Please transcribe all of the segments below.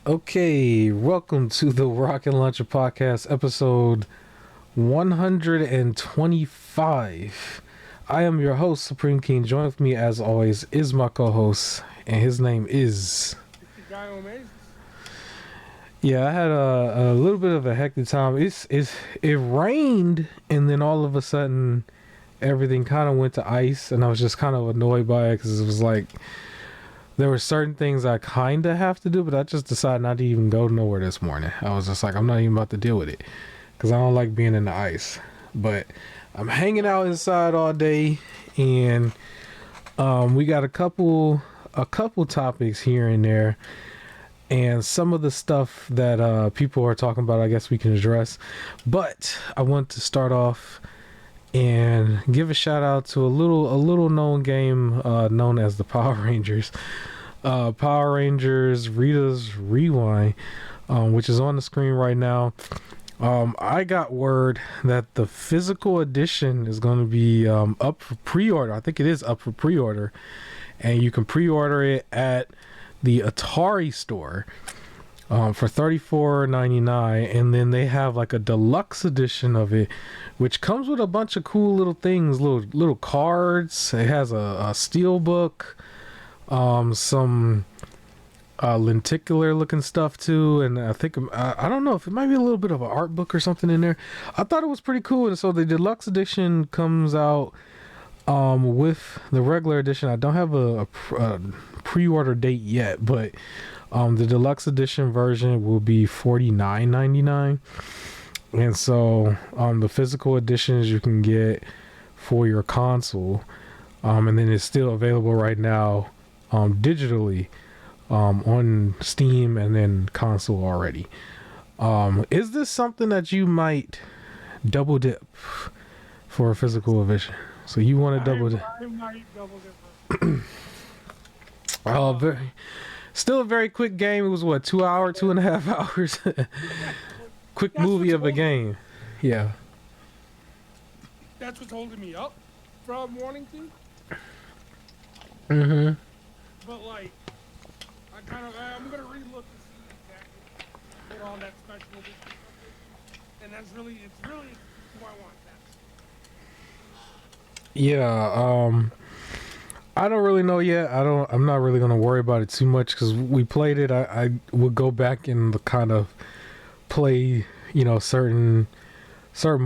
Okay, welcome to the Rocket Launcher Podcast, episode 125. I am your host, Supreme King. Join with me, as always, is my co-host, and his name is... Yeah, I had a little bit of a hectic time. It rained, and then all of a sudden, everything kind of went to ice, and I was just kind of annoyed by it, because it was like... There were certain things I kind of have to do, but I just decided not to even go nowhere this morning. I was just like, I'm not even about to deal with it because I don't like being in the ice. But I'm hanging out inside all day, and we got a couple topics here and there, and some of the stuff that people are talking about, I guess we can address. But I want to start off and give a shout out to a little known game known as the Power Rangers. Power Rangers Rita's Rewind, which is on the screen right now. I got word that the physical edition is going to be up for pre-order. I think it is up for pre-order, and you can pre-order it at the Atari store for $34.99, and then they have like a deluxe edition of it, which comes with a bunch of cool little things, little cards. It has a steel book, some lenticular looking stuff too, and I think I don't know if it might be a little bit of an art book or something in there. I thought it was pretty cool, and so the deluxe edition comes out with the regular edition. I don't have a pre-order date yet, but the deluxe edition version will be $49.99, and so the physical editions you can get for your console, and then it's still available right now digitally on Steam and then console already. Is this something that you might double dip for a physical edition? So you want to double dip? I might double dip. Still a very quick game. It was what, 2.5 hours? Quick movie of a game. Yeah. That's what's holding me up from wanting to. Mm-hmm. But like, I'm gonna relook to see exactly what all that special edition stuff is. And it's really who I want. Yeah. I don't really know yet. I'm not really gonna worry about it too much because we played it. I would go back and kind of play, certain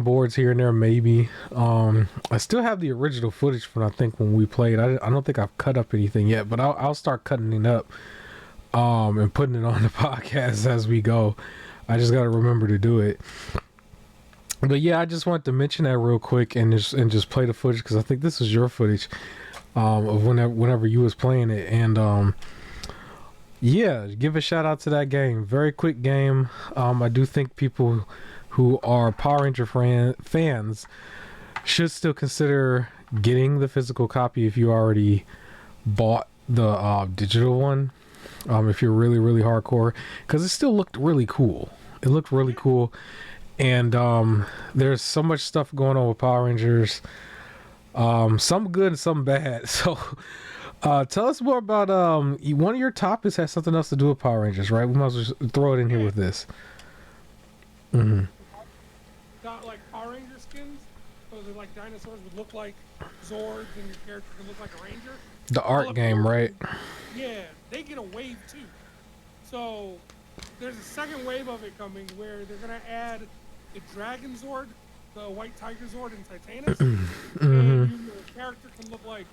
boards here and there maybe. I still have the original footage from I think when we played. I don't think I've cut up anything yet, but I'll start cutting it up and putting it on the podcast as we go. I just gotta remember to do it. But yeah, I just wanted to mention that real quick and just play the footage because I think this is your footage of whenever you was playing it, and yeah, give a shout out to that game. Very quick game. I do think people who are Power Ranger fans should still consider getting the physical copy if you already bought the digital one, if you're really hardcore, because it still looked really cool. It looked really cool, and there's so much stuff going on with Power Rangers, some good and some bad. So tell us more about one of your topics has something else to do with Power Rangers, right? We might as well throw it in here with this. Got like Power Ranger skins, so they're like dinosaurs would look like Zords, and your character can look like a ranger. The art game, right? Yeah, they get a wave too. So there's a second wave of it coming where they're gonna add the Dragon Zord, the White Tiger Zord, and Titanus. And your character can look like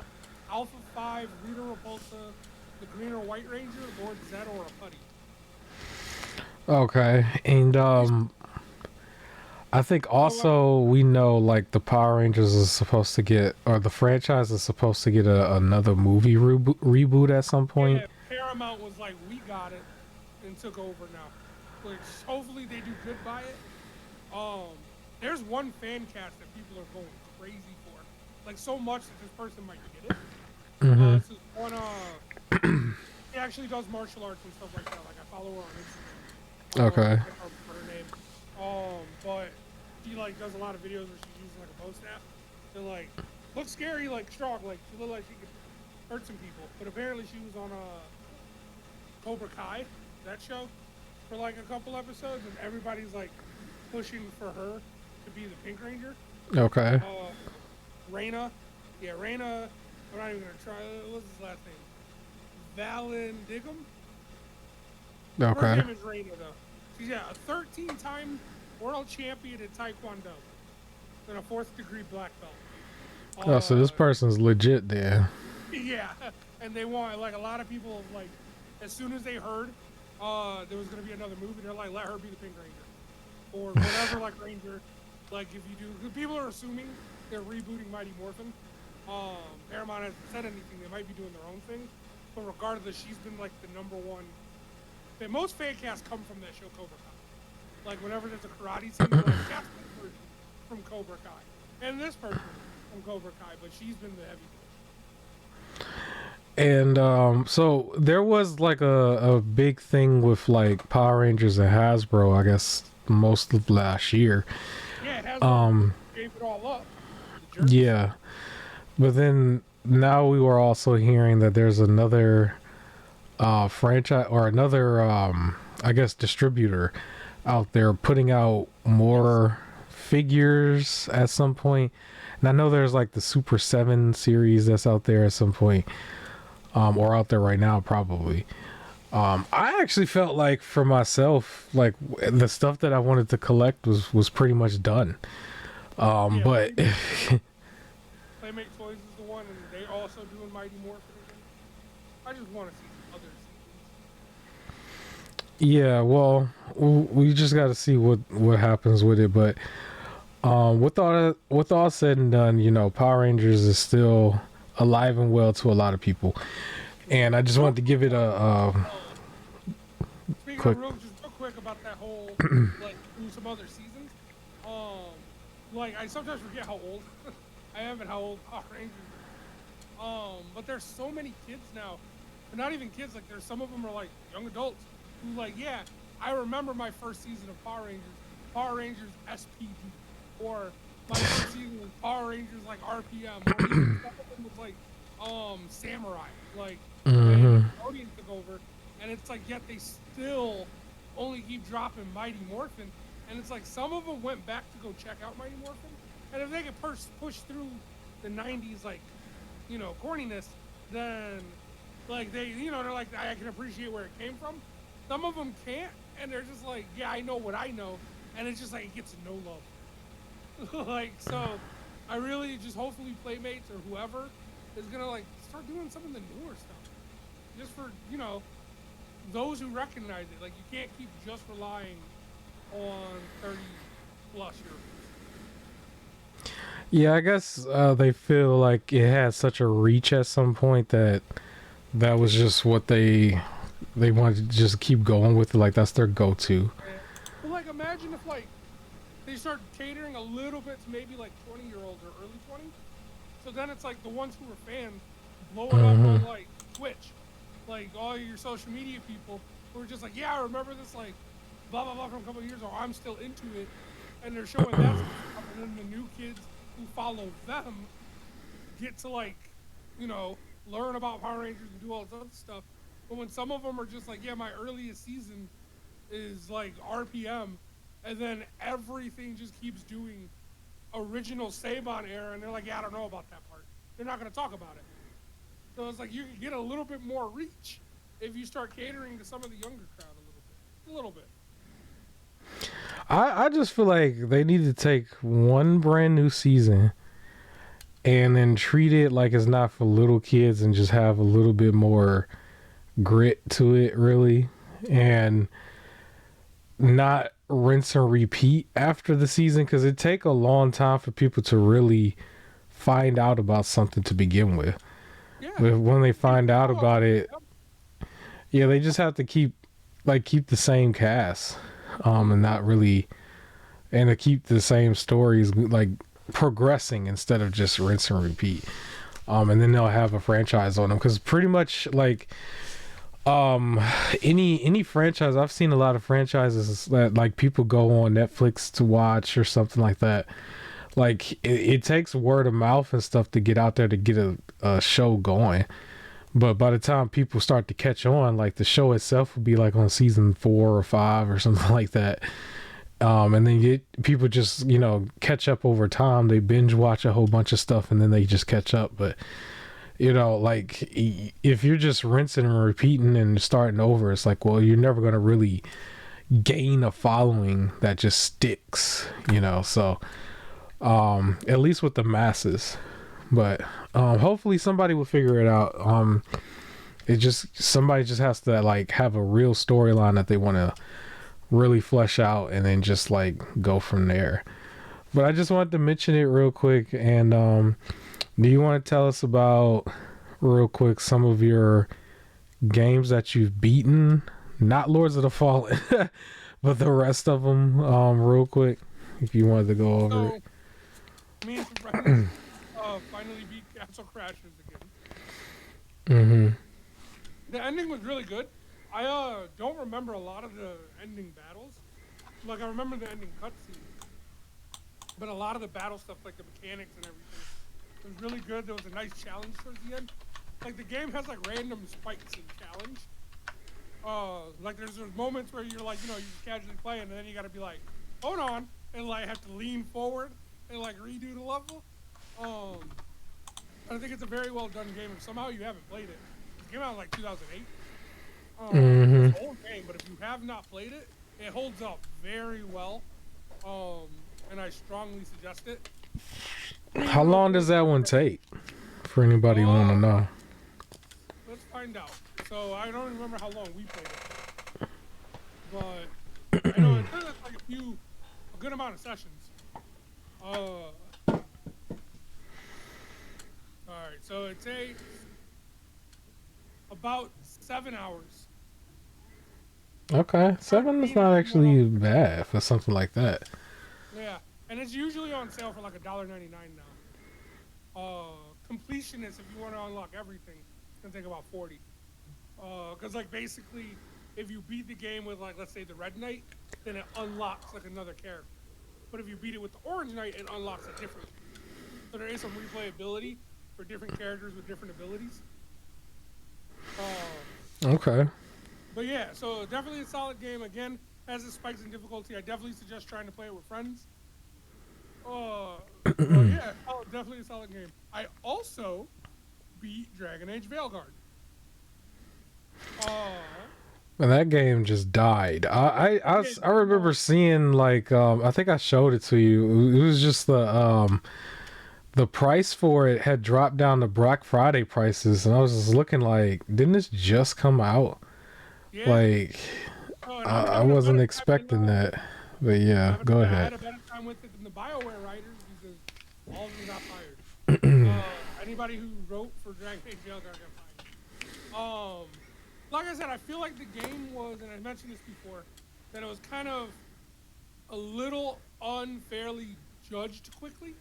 Alpha 5, Rita Repulsa, the Green or White Ranger, Lord Zed, or a Putty. Okay, and I think also we know like the Power Rangers is supposed to get, or the franchise is supposed to get another movie reboot at some point. Yeah, Paramount was like, we got it, and took over now. Which hopefully they do good by it. There's one fan cast that people are going crazy for, like so much that this person might get it. This is one. She actually does martial arts and stuff like that. Like I follow her on Instagram. Okay. I can't remember her name. But she like does a lot of videos where she's using like a bow staff. And like looks scary, like strong, like she looked like she could hurt some people. But apparently she was on Cobra Kai, that show. for like a couple episodes, and everybody's like pushing for her to be the Pink Ranger. Okay. Raina. Yeah, Raina. I'm not even gonna try. What's his last name? Valendigum. Her Okay. name is Raina though. She's a 13-time world champion in Taekwondo and a 4th-degree black belt. Oh, so this person's legit then. Yeah, and they want like a lot of people like as soon as they heard there was gonna be another movie, they're like, let her be the Pink Ranger or whatever like Ranger. Like if you do, people are assuming they're rebooting Mighty Morphin. Paramount hasn't said anything. They might be doing their own thing, but regardless, she's been like the #1. Most fan casts come from that show Cobra Kai. Like whenever there's a karate scene, they're like, that's this person from Cobra Kai, and this person from Cobra Kai, but she's been the heavy. And so there was like a big thing with like Power Rangers and Hasbro, I guess most of last year. Yeah, Hasbro gave it all up. Yeah. But then now we were also hearing that there's another franchise or another I guess distributor out there putting out more figures at some point. And I know there's like the Super 7 series that's out there at some point. Or out there right now probably. I actually felt like for myself, like the stuff that I wanted to collect was pretty much done. But Playmate Toys is the one, and they also doing Mighty Morphin again. I just want to see other seasons. yeah, well, we just got to see what happens with it. But with all said and done, you know, Power Rangers is still alive and well to a lot of people, and I just wanted to give it a Speaking quick. of real quick about that whole like do some other seasons. Like I sometimes forget how old I am and how old Power Rangers is. But there's so many kids now, but not even kids. Like there's some of them are like young adults who like, yeah, I remember my first season of Power Rangers SPD, or my first season was Power Rangers like RPM, or even some of them was like Samurai, like Nickelodeon took over, and it's like yet they still only keep dropping Mighty Morphin, and it's like some of them went back to go check out Mighty Morphin, and if they could push through the 90s like, you know, corniness, then like they, you know, they're like, I can appreciate where it came from. Some of them can't, and they're just like, yeah, I know what I know, and it's just like it gets no love. Like, so I really just hopefully Playmates or whoever is gonna like start doing some of the newer stuff, just for, you know, those who recognize it. Like you can't keep just relying on 30+ year. Yeah, I guess they feel like it had such a reach at some point that was just what they wanted to just keep going with it. Like that's their go-to. Well, like imagine if like they start catering a little bit to maybe like 20-year-olds or early 20s. So then it's like the ones who are fans blow it up on like Twitch, like all your social media people who are just like, yeah, I remember this like blah blah blah from a couple of years ago. I'm still into it, and they're showing that stuff, and then the new kids who follow them get to like, you know, learn about Power Rangers and do all this other stuff. But when some of them are just like, yeah, my earliest season is like RPM, and then everything just keeps doing original Saban era, and they're like, yeah, I don't know about that part. They're not going to talk about it. So it's like you can get a little bit more reach if you start catering to some of the younger crowd a little bit. I just feel like they need to take one brand new season and then treat it like it's not for little kids and just have a little bit more grit to it, really, and not rinse and repeat after the season, because it take a long time for people to really find out about something to begin with. Yeah. But when they find out about it, yeah, they just have to keep the same cast, and not really, and to keep the same stories like progressing instead of just rinse and repeat. And then they'll have a franchise on them, because pretty much like any franchise, I've seen a lot of franchises that like people go on Netflix to watch or something like that. Like it takes word of mouth and stuff to get out there to get a show going. But by the time people start to catch on, like the show itself will be like on season 4 or 5 or something like that. And then people just, catch up over time. They binge watch a whole bunch of stuff and then they just catch up. But, like if you're just rinsing and repeating and starting over, it's like, well, you're never going to really gain a following that just sticks, So, at least with the masses. But hopefully somebody will figure it out. Somebody just has to like have a real storyline that they want to really flesh out and then just like go from there. But I just wanted to mention it real quick. And do you want to tell us about real quick some of your games that you've beaten? Not Lords of the Fallen, but the rest of them real quick, if you wanted to go over it. Me and some friends finally beat Castle Crashers again. Mm-hmm. The ending was really good. I don't remember a lot of the ending battles. Like, I remember the ending cutscene. But a lot of the battle stuff, like the mechanics and everything, was really good. There was a nice challenge towards the end. Like, the game has, like, random spikes and challenge. Like, there's moments where you're, like, you're just casually playing, and then you gotta be like, hold on, and, like, have to lean forward and, like, redo the level. I think it's a very well done game. If somehow you haven't played it, it came out in like 2008. It's an old game, but if you have not played it, it holds up very well. And I strongly suggest it. How long does that one take? For anybody who want to know. Let's find out. So I don't remember how long we played it, but I know it took us like a good amount of sessions. Alright, so it takes about 7 hours. Okay, 7 is not actually bad for something like that. Yeah, and it's usually on sale for like $1.99 now. Completionist, if you want to unlock everything, it's gonna take about 40. Because like basically, if you beat the game with like, let's say the Red Knight, then it unlocks like another character. But if you beat it with the Orange Knight, it unlocks a different. So there is some replayability for different characters with different abilities. Okay. But yeah, so definitely a solid game. Again, has its spikes in difficulty. I definitely suggest trying to play it with friends. Yeah, definitely a solid game. I also beat Dragon Age Veilguard. And that game just died. I remember seeing like I think I showed it to you. It was just the price for it had dropped down to Black Friday prices, and I was just looking like, didn't this just come out? Yeah. Like, I wasn't expecting that. But yeah, go ahead. I had a better time with it than the BioWare writers because all of them got fired. Anybody who wrote for Dragon Age Veilguard got fired. Like I said, I feel like the game was, and I mentioned this before, that it was kind of a little unfairly judged quickly.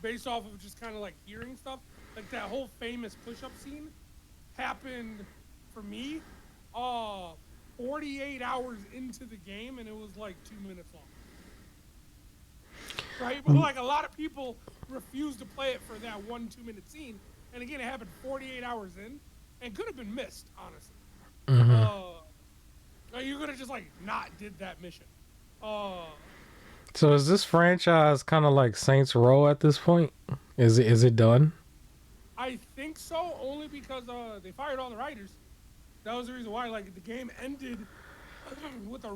Based off of just kind of like hearing stuff. Like that whole famous push-up scene happened for me 48 hours into the game, and it was like 2 minutes long. Right? But like a lot of people refused to play it for that 1-2 minute scene. And again, it happened 48 hours in and could have been missed, honestly. You could have just like not did that mission. So is this franchise kind of like Saints Row at this point? Is it done? I think so, only because they fired all the writers. That was the reason why. Like the game ended with a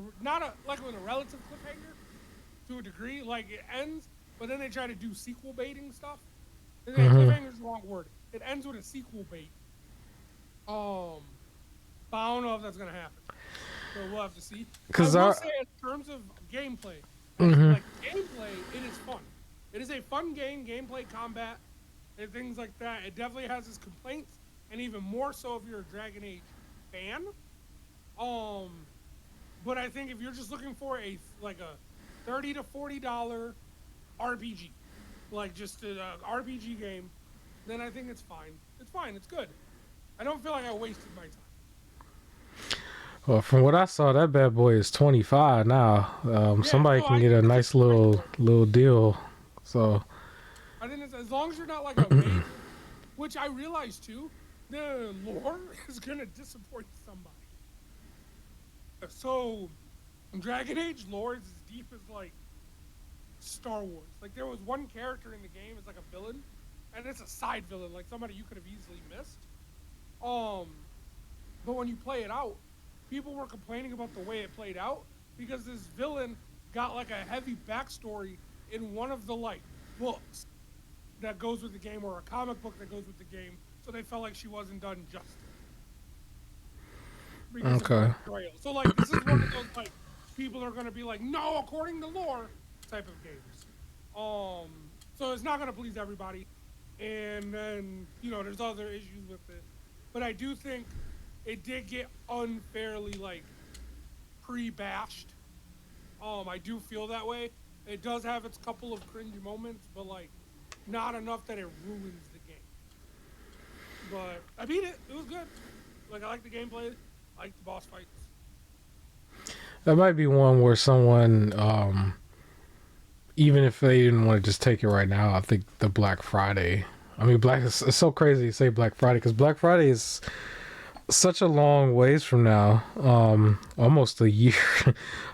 relative cliffhanger to a degree. Like it ends, but then they try to do sequel baiting stuff. Cliffhanger is the wrong word. It ends with a sequel bait. But I don't know if that's gonna happen. So we'll have to see. Because I will say, in terms of gameplay, like gameplay, it is fun. It is a fun game, gameplay, combat, and things like that. It definitely has its complaints, and even more so if you're a Dragon Age fan. But I think if you're just looking for a $30 to $40 RPG, like just an RPG game, then I think it's fine. It's fine. It's good. I don't feel like I wasted my time. Well, from what I saw, that bad boy is 25 now. Somebody can get a nice little deal. So I think it's, as long as you're not like a major, which I realized too, the lore is gonna disappoint somebody. So, Dragon Age lore is as deep as like Star Wars. Like there was one character in the game as like a villain, and it's a side villain, like somebody you could have easily missed. But when you play it out, people were complaining about the way it played out because this villain got like a heavy backstory in one of the like books that goes with the game or a comic book that goes with the game, so they felt like she wasn't done justice. Okay. So like this is one of those like people are gonna be like, no, according to lore type of games. So it's not gonna please everybody. And then, there's other issues with it. But I do think it did get unfairly like pre-bashed. I do feel that way. It does have its couple of cringy moments, but like not enough that it ruins the game. But I beat it. It was good. Like I like the gameplay. I like the boss fights. That might be one where someone, even if they didn't want to just take it right now, I think the Black Friday. I mean, it's so crazy to say Black Friday because Black Friday is such a long ways from now, almost a year,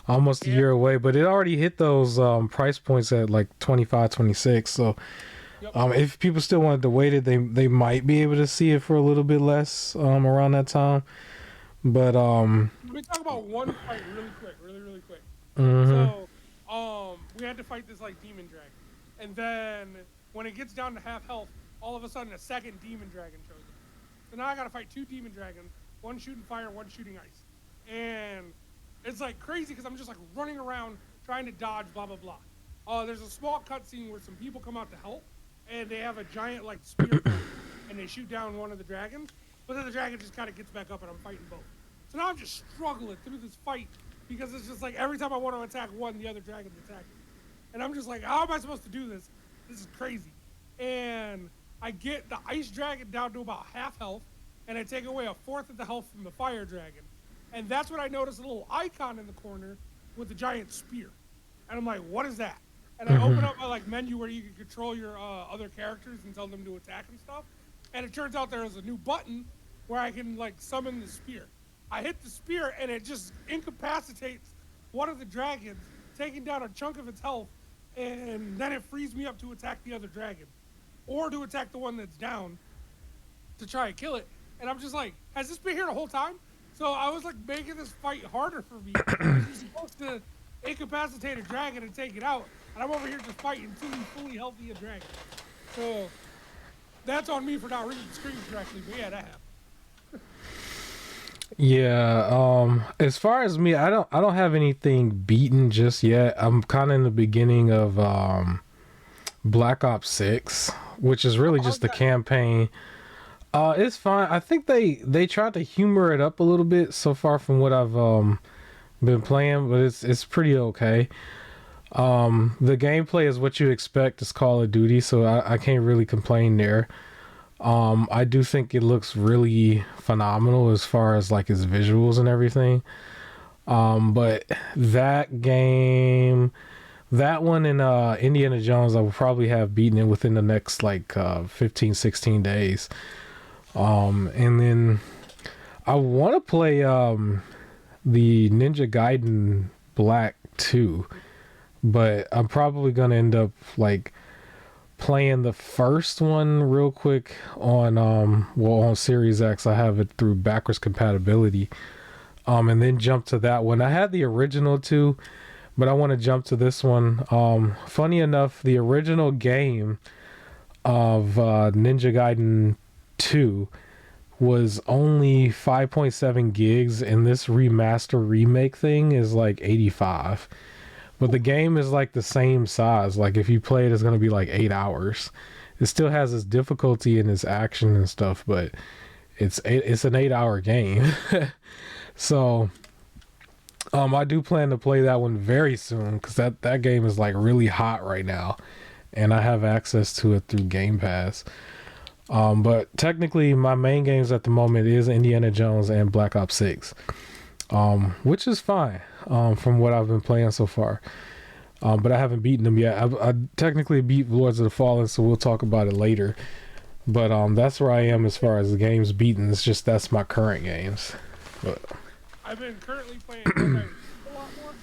almost a year away. But it already hit those price points at like 25, 26. So, if people still wanted to wait it, they might be able to see it for a little bit less around that time. But let me talk about one fight really quick. Mm-hmm. So, we had to fight this like demon dragon, and then when it gets down to half health, all of a sudden a second demon dragon shows up. So now I gotta fight two demon dragons, one shooting fire, one shooting ice, and it's like crazy because I'm just like running around trying to dodge, blah blah blah. There's a small cutscene where some people come out to help, and they have a giant like spear, and they shoot down one of the dragons, but then the dragon just kind of gets back up, and I'm fighting both. So now I'm just struggling through this fight because it's just like every time I want to attack one, the other dragon's attacking. And I'm just like, how am I supposed to do this? This is crazy. And I get the ice dragon down to about half health, and I take away a fourth of the health from the fire dragon. And that's when I notice a little icon in the corner with a giant spear. And I'm like, what is that? And I open up my like menu where you can control your other characters and tell them to attack and stuff. And it turns out there is a new button where I can like summon the spear. I hit the spear and it just incapacitates one of the dragons, taking down a chunk of its health, and then it frees me up to attack the other dragon. Or to attack the one that's down to try and kill it. And I'm just like, has this been here the whole time? So I was like making this fight harder for me. You're supposed to incapacitate a dragon and take it out. And I'm over here just fighting two fully healthy dragons. So that's on me for not reading the screen correctly, but yeah, that happened. Yeah, as far as me, I don't have anything beaten just yet. I'm kind of in the beginning of Black Ops 6, which is really just the campaign. It's fine. I think they tried to humor it up a little bit so far from what I've been playing, but it's pretty okay. The gameplay is what you expect as Call of Duty, so I can't really complain there. I do think it looks really phenomenal as far as like its visuals and everything. But that game, that one and Indiana Jones, I will probably have beaten it within the next like 15, 16 days. And then I want to play the Ninja Gaiden Black 2, but I'm probably going to end up like playing the first one real quick on on Series X. I have it through backwards compatibility, and then jump to that one. I had the original too, but I want to jump to this one. Funny enough, the original game of Ninja Gaiden 2 was only 5.7 gigs, and this remaster remake thing is like 85. But the game is like the same size. Like if you play it, it's going to be like 8 hours. It still has its difficulty and its action and stuff, but it's an 8-hour game. So I do plan to play that one very soon because that game is like really hot right now, and I have access to it through Game Pass. But technically my main games at the moment is Indiana Jones and Black Ops 6, which is fine from what I've been playing so far. But I haven't beaten them yet. I technically beat Lords of the Fallen, so we'll talk about it later. But that's where I am as far as the games beaten. It's just that's my current games. But I've been currently playing Hogwarts a lot more.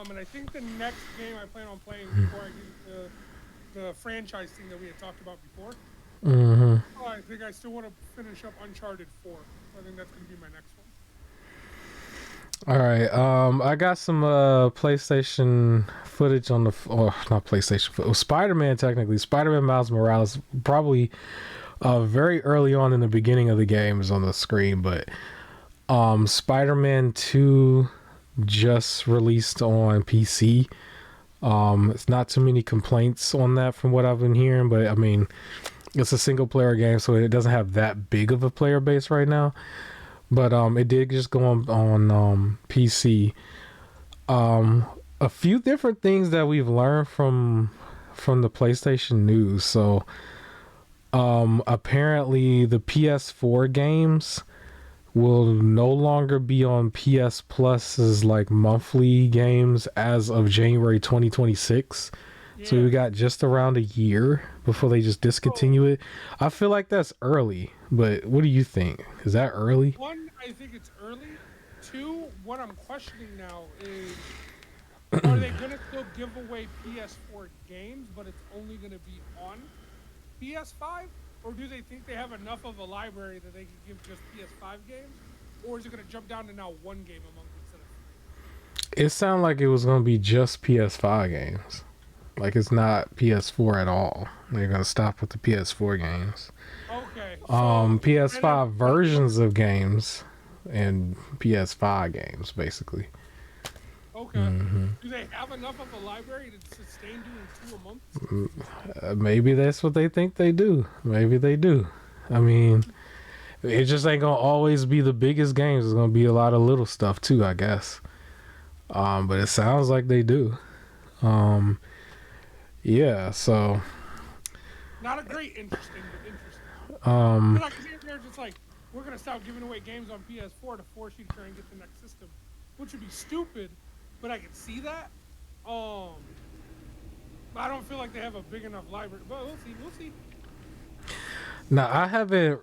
And I think the next game I plan on playing before I get into the franchise thing that we had talked about before. I think I still want to finish up Uncharted 4. I think that's going to be my next one. All right. I got some PlayStation footage on the or not PlayStation. Spider-Man technically. Spider-Man Miles Morales probably very early on in the beginning of the game is on the screen, but Spider-Man 2 just released on PC. It's not too many complaints on that from what I've been hearing, but I mean, it's a single player game, so it doesn't have that big of a player base right now. But it did just go on PC. A few different things that we've learned from the PlayStation news. So apparently the PS4 games will no longer be on PS Plus's like monthly games as of January 2026. Yeah. So we got just around a year before they just discontinue it. I feel like that's early, but what do you think? Is that early? One, I think it's early. Two, what I'm questioning now is, are they going to still give away PS4 games, but it's only going to be on PS5? Or do they think they have enough of a library that they can give just PS5 games? Or is it going to jump down to now one game a month instead of 3? It sounded like it was going to be just PS5 games. Like it's not PS4 at all. They're going to stop with the PS4 games. Okay. So, PS5 versions of games and PS5 games, basically. Okay. Do they have enough of a library to sustain doing 2 a month? Maybe that's what they think they do. Maybe they do. I mean, it just ain't gonna always be the biggest games. It's gonna be a lot of little stuff too, I guess. But it sounds like they do. Yeah. So. Not a great interesting, but interesting. Like they're just like, we're gonna stop giving away games on PS4 to force you to try and get the next system, which would be stupid. But I can see that. But I don't feel like they have a big enough library. But we'll see. Now I haven't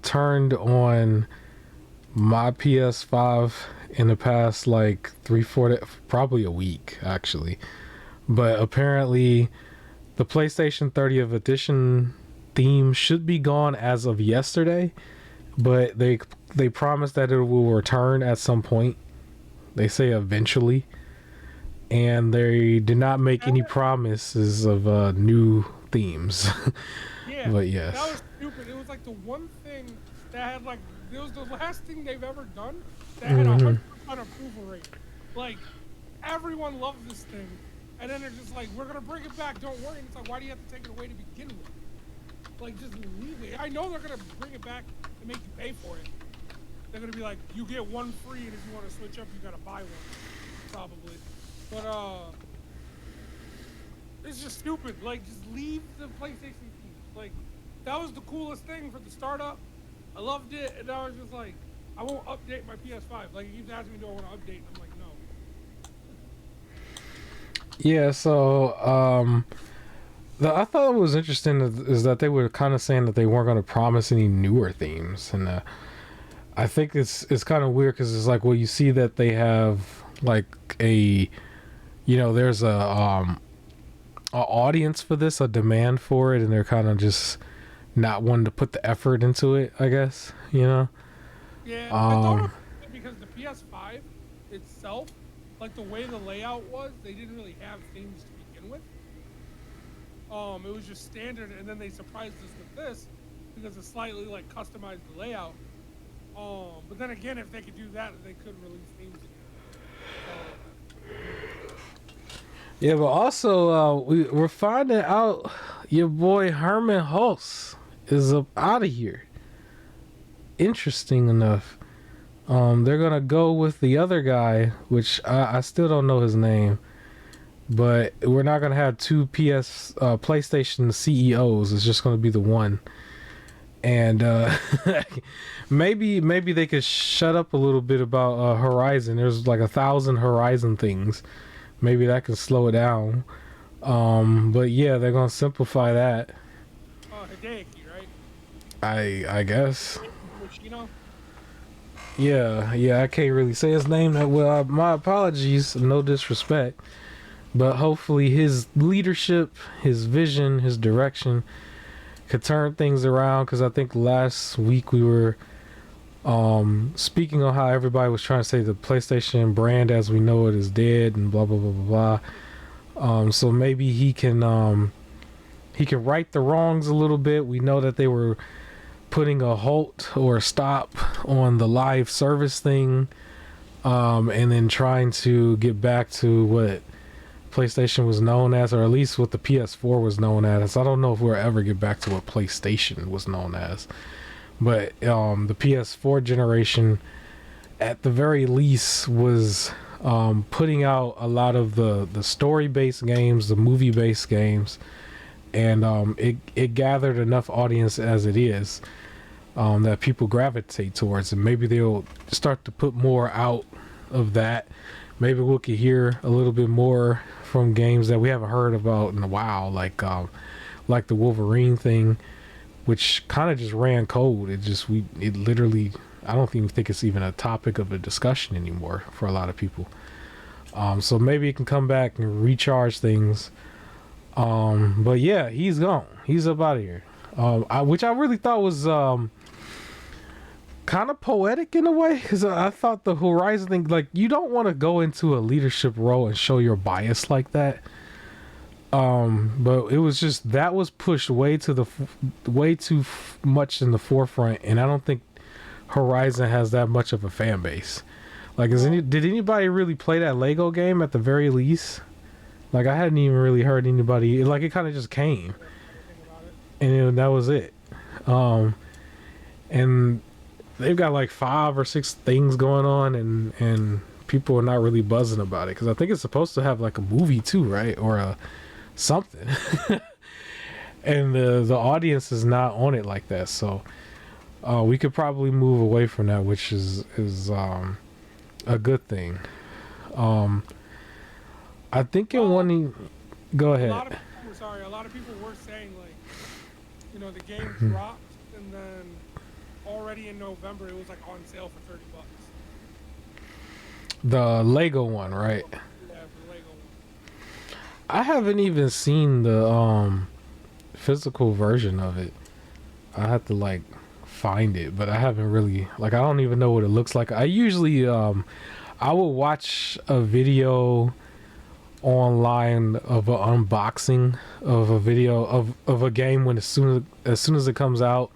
turned on my PS5 in the past like 3-4 probably a week actually. But apparently the PlayStation 30th edition theme should be gone as of yesterday, but they promised that it will return at some point. They say eventually, and they did not make any promises of new themes. Yeah, but yes, that was stupid. It was like the one thing that had like, it was the last thing they've ever done that had a 100% approval rate. Like everyone loves this thing, and then they're just like, we're gonna bring it back. Don't worry. And it's like, why do you have to take it away to begin with? Like, just leave it. I know they're gonna bring it back and make you pay for it. They're gonna be like, you get one free, and if you want to switch up, you gotta buy one, probably. But it's just stupid. Like, just leave the PlayStation theme. Like, that was the coolest thing for the startup. I loved it, and now it's just like, I won't update my PS5. Like, he keeps asking me, do I want to update? I'm like, no. Yeah. So I thought it was interesting is that they were kind of saying that they weren't going to promise any newer themes, and I think it's kind of weird because it's like, well, you see that they have like there's a audience for this, a demand for it, and they're kind of just not wanting to put the effort into it, I guess, Yeah, I thought it because the PS5 itself, like the way the layout was, they didn't really have themes to begin with. It was just standard, and then they surprised us with this because it slightly like customized the layout. But then again, if they could do that, they could release themes again. Yeah, but also we're finding out your boy Herman Hulse is up out of here. Interesting enough, they're gonna go with the other guy, which I still don't know his name, but we're not gonna have two PlayStation CEOs. It's just gonna be the one. And maybe they could shut up a little bit about Horizon. There's like 1,000 Horizon things. Maybe that can slow it down. But yeah, they're gonna simplify that. Hideki, right? I guess. Machino. Yeah, I can't really say his name that well. My apologies, no disrespect. But hopefully his leadership, his vision, his direction could turn things around, because I think last week we were speaking on how everybody was trying to say the PlayStation brand as we know it is dead and blah blah blah blah blah. So maybe he can right the wrongs a little bit. We know that they were putting a halt or a stop on the live service thing, and then trying to get back to what PlayStation was known as, or at least what the PS4 was known as. I don't know if we'll ever get back to what PlayStation was known as, but the PS4 generation at the very least was putting out a lot of the story-based games, the movie-based games, and it gathered enough audience as it is, that people gravitate towards, and maybe they'll start to put more out of that. Maybe we could hear a little bit more from games that we haven't heard about in a while, like the Wolverine thing, which kind of just ran cold. It literally, I don't even think it's even a topic of a discussion anymore for a lot of people. So maybe it can come back and recharge things. But yeah, he's gone. He's up out of here. Which I really thought was kind of poetic in a way, because I thought the Horizon thing, like, you don't want to go into a leadership role and show your bias like that. But it was just, that was pushed way too much in the forefront, and I don't think Horizon has that much of a fan base. Like, did anybody really play that Lego game at the very least? Like, I hadn't even really heard anybody, like, it kind of just came, and that was it. And they've got like 5 or 6 things going on, and people are not really buzzing about it, because I think it's supposed to have like a movie too, right, or a something. And the audience is not on it like that, so we could probably move away from that, which is a good thing. I think in one, go ahead. A lot of people were saying, like, you know, the game dropped, and then already in November it was like on sale for $30. The Lego one, right? Yeah, the Lego one. I haven't even seen the physical version of it. I have to like find it, but I haven't really, like, I don't even know what it looks like. I usually I will watch a video online of an unboxing of a video of a game when as soon as it comes out,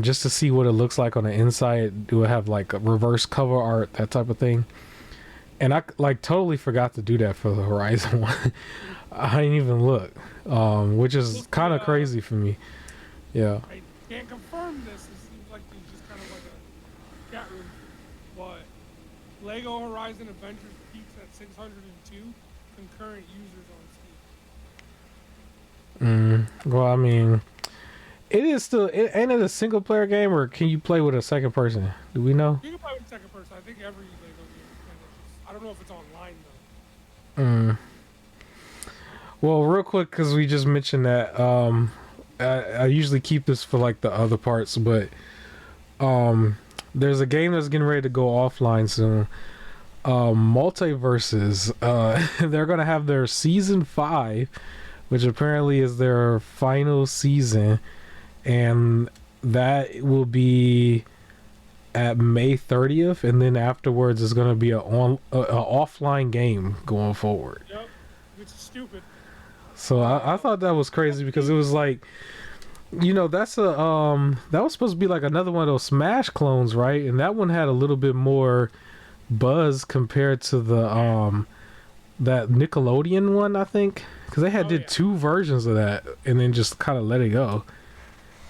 just to see what it looks like on the inside. Do it have like a reverse cover art, that type of thing? And I like totally forgot to do that for the Horizon one. I didn't even look, which is kind of crazy for me. Yeah. I can't confirm this. It seems like there's just kind of like a chat room, but Lego Horizon Adventures peaks at 602 concurrent users on Steam. Well, I mean, it is still. Ain't it a single player game, or can you play with a second person? Do we know? You can play with second person. I think every Lego game is kind of. I don't know if it's online though. Well, real quick, because we just mentioned that. I usually keep this for like the other parts, but there's a game that's getting ready to go offline soon. MultiVersus. They're gonna have their season 5, which apparently is their final season, and that will be at May 30th, and then afterwards it's gonna be a offline game going forward. Yep, which is stupid. So I thought that was crazy, because it was like, you know, that's a that was supposed to be like another one of those Smash clones, right? And that one had a little bit more buzz compared to the that Nickelodeon one, I think, because they did 2 versions of that and then just kind of let it go.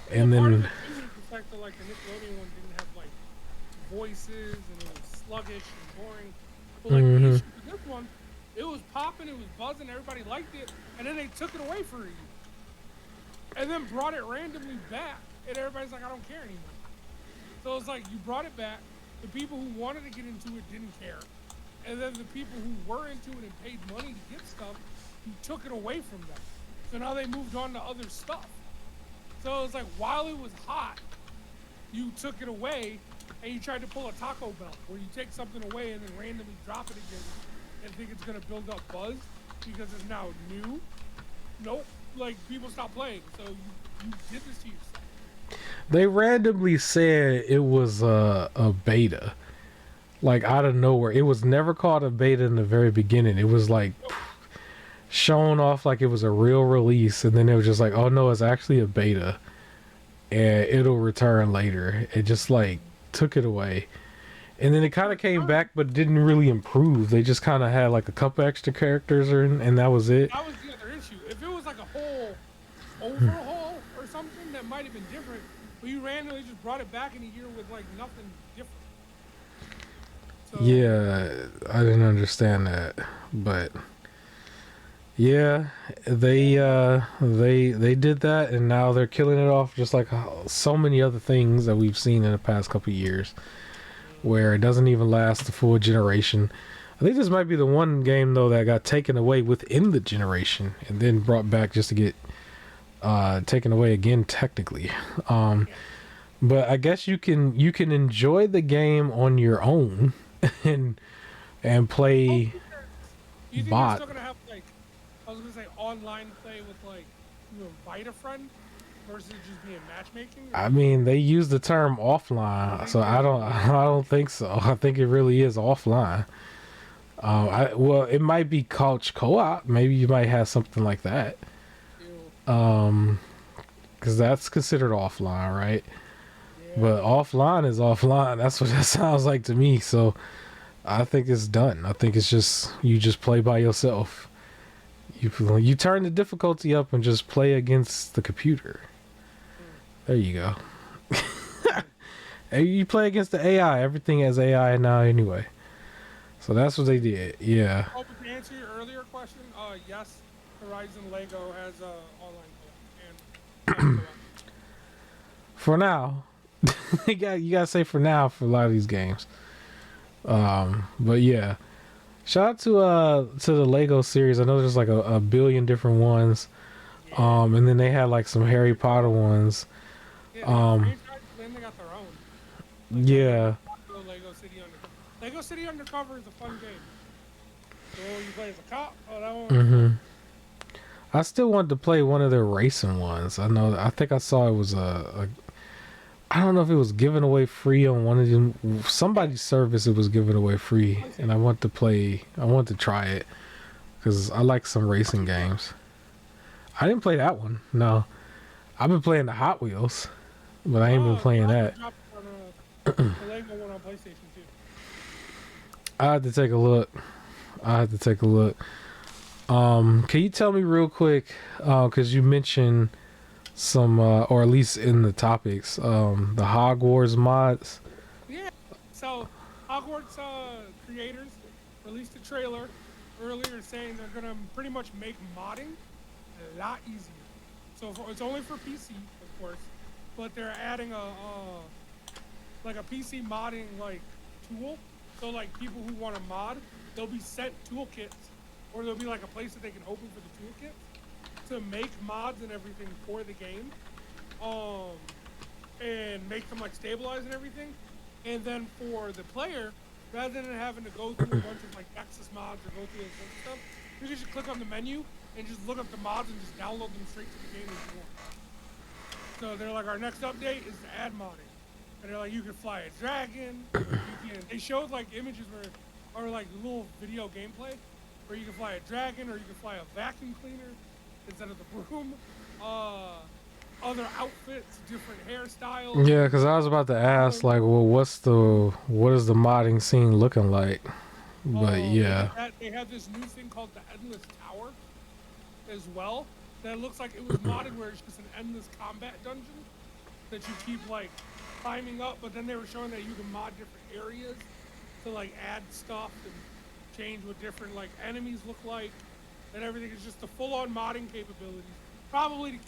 And then the fact that like the Nickelodeon one didn't have like voices and it was sluggish and boring, but like the issue with this one, it was popping, it was buzzing, everybody liked it, and then they took it away from you, and then brought it randomly back, and everybody's like, I don't care anymore. So it's like, you brought it back, the people who wanted to get into it didn't care, and then the people who were into it and paid money to get stuff, you took it away from them. So now they moved on to other stuff. So it's like while it was hot, you took it away and you tried to pull a Taco Bell where you take something away and then randomly drop it again and think it's gonna build up buzz because it's now new. Nope. Like people stop playing. So you did this to yourself. They randomly said it was a beta. Like out of nowhere. It was never called a beta in the very beginning. It was like shown off like it was a real release, and then it was just like, oh no, it's actually a beta. And it'll return later. It just like took it away. And then it kind of came back, but didn't really improve. They just kind of had like a couple extra characters, and that was it. That was the other issue. If it was like a whole overhaul or something, that might have been different. But you randomly just brought it back in a year with like nothing different. So, Yeah, I didn't understand that, but yeah, they did that, and now they're killing it off just like so many other things that we've seen in the past couple of years, where it doesn't even last the full generation. I think this might be the one game though that got taken away within the generation and then brought back just to get taken away again technically. But I guess you can enjoy the game on your own and play you think bot. you're still gonna have like, I was gonna say online play with like you invite a friend versus just being matchmaking? I mean, they use the term offline, so I don't think so. I think it really is offline. Well, it might be couch co-op. Maybe you might have something like that. Because that's considered offline, right? Yeah. But offline is offline. That's what that sounds like to me. So I think it's done. I think it's just you just play by yourself. You turn the difficulty up and just play against the computer. There you go. You play against the AI. Everything has AI now anyway. So that's what they did. Yeah. Oh, but to answer your earlier question, yes, Horizon Lego has online co-op and for now. you gotta say for now for a lot of these games. But yeah. Shout out to the Lego series. I know there's like a billion different ones. Yeah. And then they had like some Harry Potter ones. Yeah, then they got their own. Like, yeah. Lego City Undercover is a fun game. So you play as a cop. Oh, that one. Mm-hmm. I still wanted to play one of their racing ones. I think I saw it was I don't know if it was given away free on one of them. Somebody's service it was given away free, and I want to try it because I like some racing games. I didn't play that one. No, I've been playing the Hot Wheels, but I ain't been playing that. The Lego one on PlayStation too. I had to take a look. Can you tell me real quick, because you mentioned some, or at least in the topics, the Hogwarts mods? Yeah. So Hogwarts creators released a trailer earlier saying they're gonna pretty much make modding a lot easier. So it's only for PC, of course, but they're adding a PC modding like tool. So like people who want to mod, they'll be sent toolkits, or there'll be like a place that they can open for the toolkit to make mods and everything for the game, and make them like stabilize and everything. And then for the player, rather than having to go through a bunch of like Nexus mods or go through this stuff, you can just click on the menu and just look up the mods and just download them straight to the game if you want. So they're like, our next update is to add modding. And they're like, you can fly a dragon. They showed like images or like little video gameplay where you can fly a dragon or you can fly a vacuum cleaner instead of the broom. Other outfits, different hairstyles. Yeah, because I was about to ask, like, well, what is the modding scene looking like? But yeah, they have this new thing called the Endless Tower as well. That looks like it was modded where it's just an endless combat dungeon that you keep like climbing up, but then they were showing that you can mod different areas to like add stuff and change what different like enemies look like, and everything is just the full-on modding capabilities. Probably,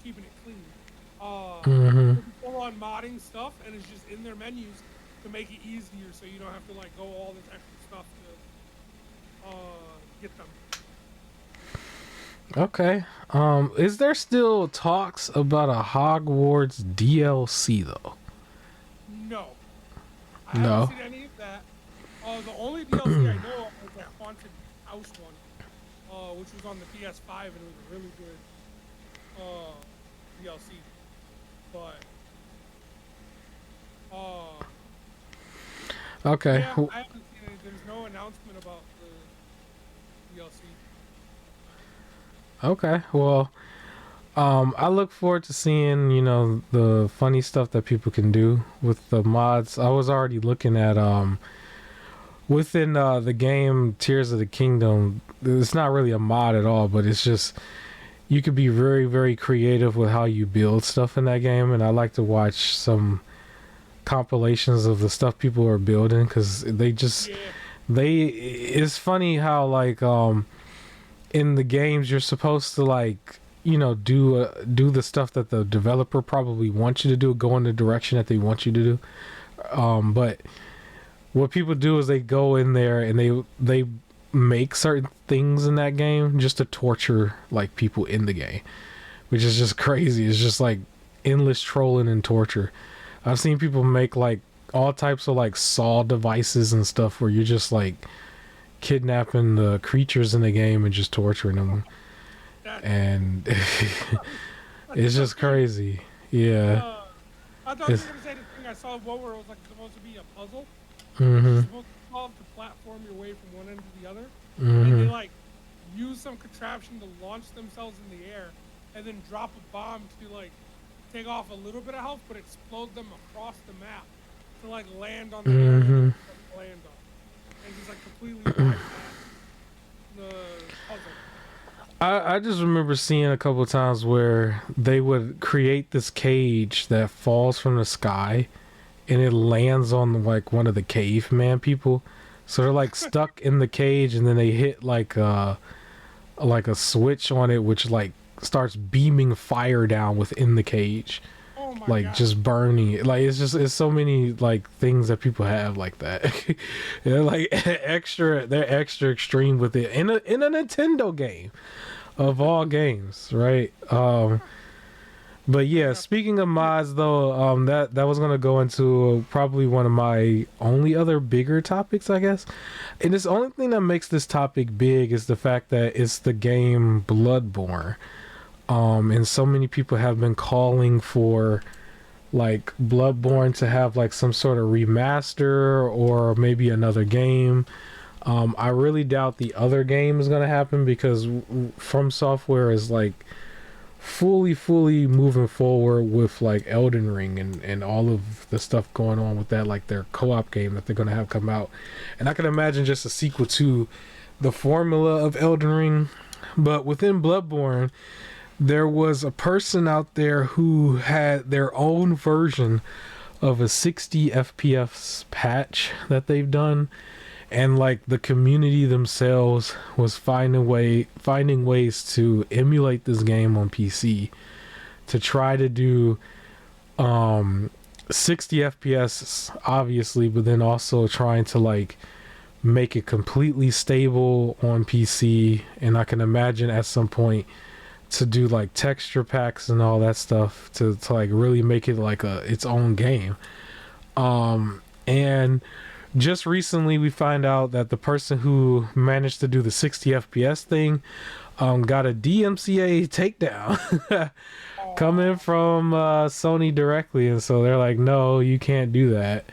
keeping it clean. Full-on modding stuff, and it's just in their menus to make it easier, so you don't have to like go all this extra stuff to get them. Okay. Is there still talks about a Hogwarts DLC though? No, I haven't No. seen any of that. The only DLC I know of was that Haunted House one, which was on the PS5 and it was a really good DLC. But Okay. yeah, I haven't seen any. There's no announcement about the DLC. Okay. Well, I look forward to seeing, the funny stuff that people can do with the mods. I was already looking at within the game Tears of the Kingdom. It's not really a mod at all, but it's just you could be very, very creative with how you build stuff in that game, and I like to watch some compilations of the stuff people are building because Yeah. it's funny how like in the games you're supposed to like do the stuff that the developer probably wants you to do, go in the direction that they want you to do, but what people do is they go in there and they make certain things in that game just to torture like people in the game, which is just crazy. It's just like endless trolling and torture. I've seen people make like all types of like saw devices and stuff where you're just like kidnapping the creatures in the game and just torturing them, and it's just crazy. Yeah. I thought you were gonna say the thing I saw one where it was like supposed to be a puzzle. Mm-hmm. You're supposed to solve to platform your way from one end to the other, and they Mm-hmm. like use some contraption to launch themselves in the air, and then drop a bomb to like take off a little bit of health, but explode them across the map to like land on the area they're Mm-hmm. supposed to land on, and just like completely bypass the puzzle. I just remember seeing a couple of times where they would create this cage that falls from the sky and it lands on like one of the caveman people. So they're like stuck in the cage and then they hit like a switch on it which like starts beaming fire down within the cage. Oh my Like god! just burning it. Like it's so many like things that people have like that. They're like they're extra extreme with it in a Nintendo game of all games, right? But yeah, speaking of mods though, that was gonna go into probably one of my only other bigger topics, I guess. And this only thing that makes this topic big is the fact that it's the game Bloodborne. And so many people have been calling for like Bloodborne to have like some sort of remaster or maybe another game. I really doubt the other game is gonna happen because From Software is like fully moving forward with like Elden Ring and all of the stuff going on with that, like their co-op game that they're gonna have come out. And I can imagine just a sequel to the formula of Elden Ring. But within Bloodborne, there was a person out there who had their own version of a 60 FPS patch that they've done, and like the community themselves was finding ways to emulate this game on PC to try to do 60 FPS obviously, but then also trying to like make it completely stable on PC. And I can imagine at some point to do like texture packs and all that stuff to like really make it like its own game. And just recently we find out that the person who managed to do the 60 FPS thing got a DMCA takedown coming from Sony directly, and so they're like, no, you can't do that.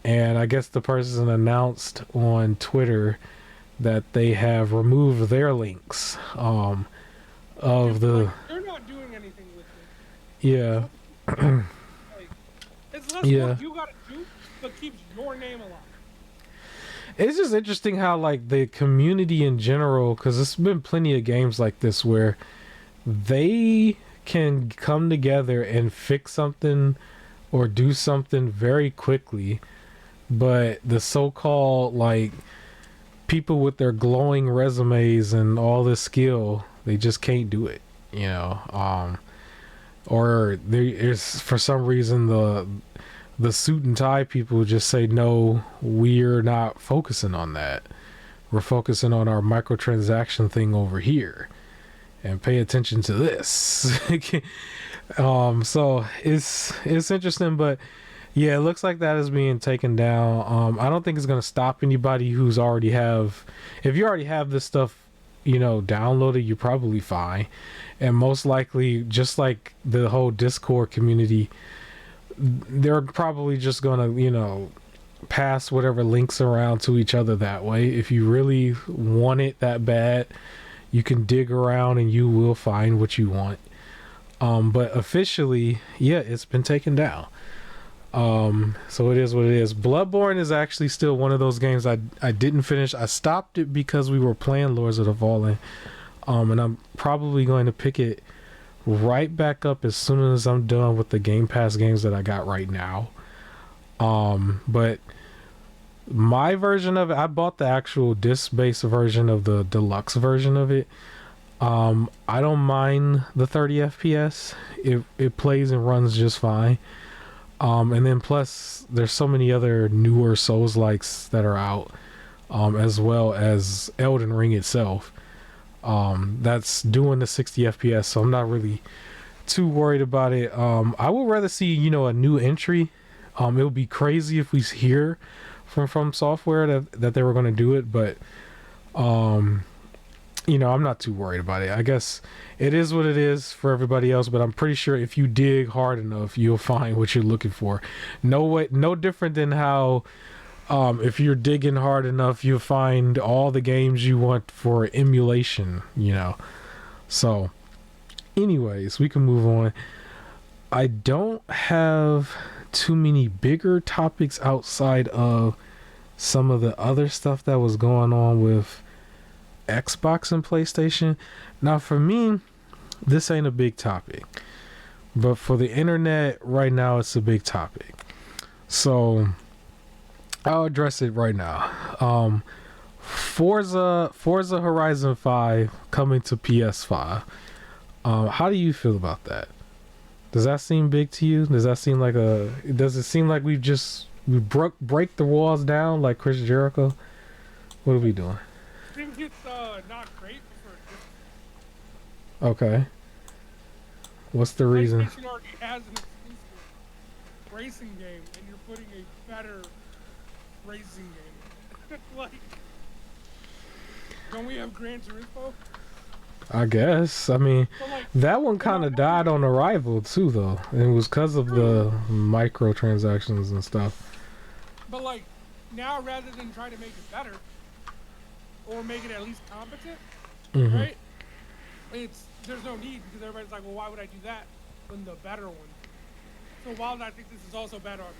And I guess the person announced on Twitter that they have removed their links of the They're not doing anything with it. yeah. Like, it's less Yeah. what you gotta do, but keeps your name alive. It's just interesting how like the community in general, because there's been plenty of games like this where they can come together and fix something or do something very quickly, but the so-called like people with their glowing resumes and all this skill, they just can't do it, or there's for some reason the suit and tie people just say, no, we're not focusing on that, we're focusing on our microtransaction thing over here. and pay attention to this. So it's interesting, but yeah, it looks like that is being taken down. I don't think it's gonna stop anybody who's already have. If you already have this stuff, downloaded, you're probably fine. And most likely, just like the whole Discord community, they're probably just gonna, pass whatever links around to each other that way. If you really want it that bad, you can dig around and you will find what you want. But officially, yeah, it's been taken down. So it is what it is. Bloodborne is actually still one of those games I didn't finish. I stopped it because we were playing Lords of the Fallen. And I'm probably going to pick it right back up as soon as I'm done with the Game Pass games that I got right now. But my version of it, I bought the actual disc-based version of the deluxe version of it. I don't mind the 30 FPS. It plays and runs just fine. And then plus there's so many other newer Souls-likes that are out, as well as Elden Ring itself, that's doing the 60 FPS, so I'm not really too worried about it. I would rather see, a new entry. It would be crazy if we hear from software that they were going to do it, but I'm not too worried about it. I guess it is what it is for everybody else, but I'm pretty sure if you dig hard enough, you'll find what you're looking for. No different than how if you're digging hard enough, you'll find all the games you want for emulation, So anyways, we can move on. I don't have too many bigger topics outside of some of the other stuff that was going on with Xbox and PlayStation. Now for me, this ain't a big topic, but for the internet right now, it's a big topic. So I'll address it right now. Forza Horizon 5 coming to PS5. How do you feel about that? Does that seem big to you? Does it seem like we break the walls down like Chris Jericho? What are we doing? I think it's not great for. Okay. What's the reason? PlayStation already has an exclusive racing game, and you're putting a better racing game. Don't we have Gran Turismo? I guess. I mean, that one kind of died on arrival too, though. And it was because of the microtransactions and stuff. But now, rather than try to make it better or make it at least competent, right? There's no need, because everybody's like, well, why would I do that when the better one? So while I think this is also bad on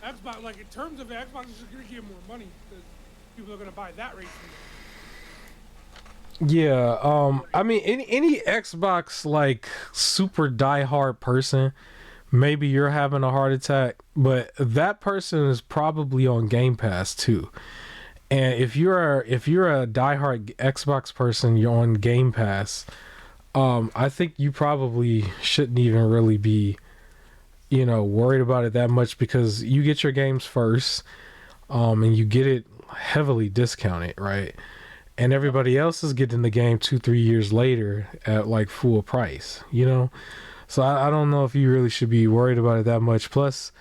Xbox, in terms of Xbox, is just gonna give more money because people are gonna buy that racing game. Yeah, I mean, any Xbox super diehard person, maybe you're having a heart attack, but that person is probably on Game Pass too. And if you're a diehard Xbox person, you're on Game Pass. I think you probably shouldn't even really be, worried about it that much, because you get your games first, and you get it heavily discounted, right? And everybody else is getting the game 2-3 years later at full price, So I don't know if you really should be worried about it that much. Plus,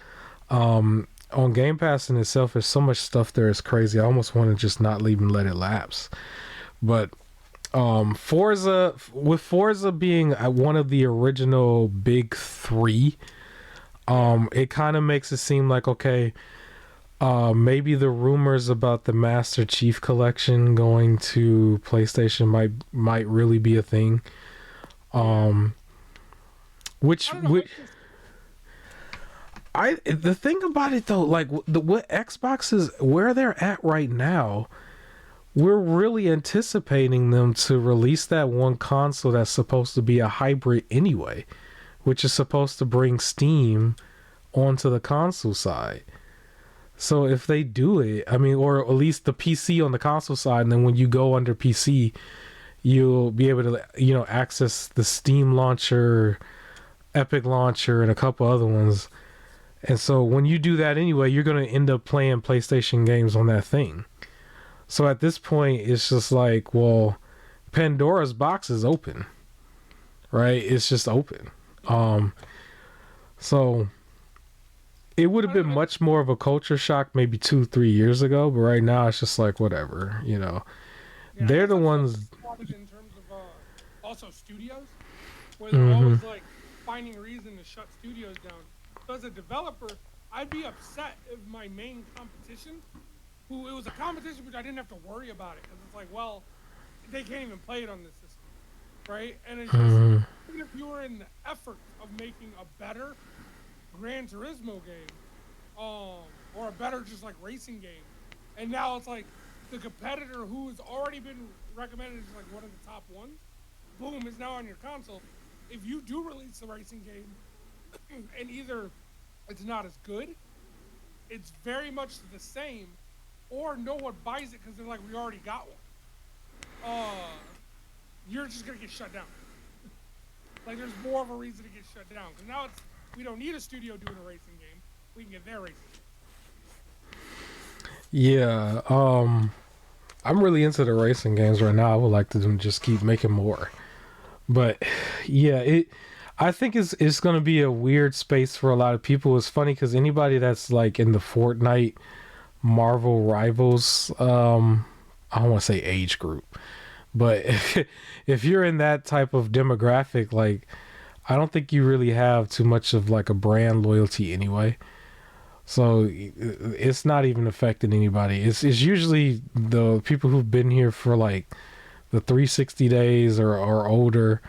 on Game Pass in itself, there's so much stuff there, it's crazy. I almost want to just not even let it lapse. But Forza being one of the original big three, it kind of makes it seem like, okay, maybe the rumors about the Master Chief Collection going to PlayStation might really be a thing. The thing about it though, what Xbox is, where they're at right now, we're really anticipating them to release that one console that's supposed to be a hybrid anyway, which is supposed to bring Steam onto the console side. So if they do it, I mean, or at least the PC on the console side, and then when you go under PC, you'll be able to, access the Steam launcher, Epic launcher, and a couple other ones. And so when you do that anyway, you're going to end up playing PlayStation games on that thing. So at this point, it's just well, Pandora's box is open. right? It's just open. So it would have been much more of a culture shock maybe 2-3 years ago, but right now it's just like whatever, you know. Yeah, I They're guess the I'm still ones. disappointed in terms of also studios, where they're always like finding a reason to shut studios down. So as a developer, I'd be upset if my main competition, who it was a competition which I didn't have to worry about it, because it's like, well, they can't even play it on this system, right? And it's just, even if you were in the effort of making a better Gran Turismo game, or a better just like racing game, and now it's like the competitor who has already been recommended as like one of the top ones, boom, is now on your console. If you do release the racing game, and either it's not as good, it's very much the same, or no one buys it because they're like, we already got one. You're just gonna get shut down. Like there's more of a reason to get shut down, because now it's, we don't need a studio doing a racing game. We can get their racing game. Yeah, I'm really into the racing games right now. I would like to just keep making more. But yeah, I think it's going to be a weird space for a lot of people. It's funny because anybody that's like in the Fortnite Marvel Rivals, I don't want to say age group, but if you're in that type of demographic, like I don't think you really have too much of like a brand loyalty anyway. So it's not even affecting anybody. It's usually the people who've been here for like the 360 days or older,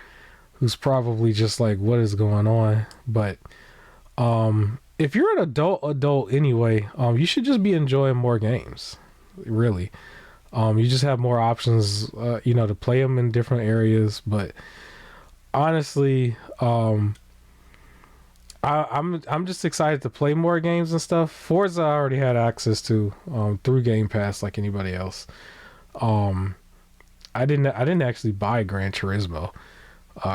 who's probably just like, what is going on? But if you're an adult anyway, you should just be enjoying more games, really. You just have more options, to play them in different areas. But honestly, I'm just excited to play more games and stuff. Forza I already had access to through Game Pass like anybody else. I didn't actually buy Gran Turismo.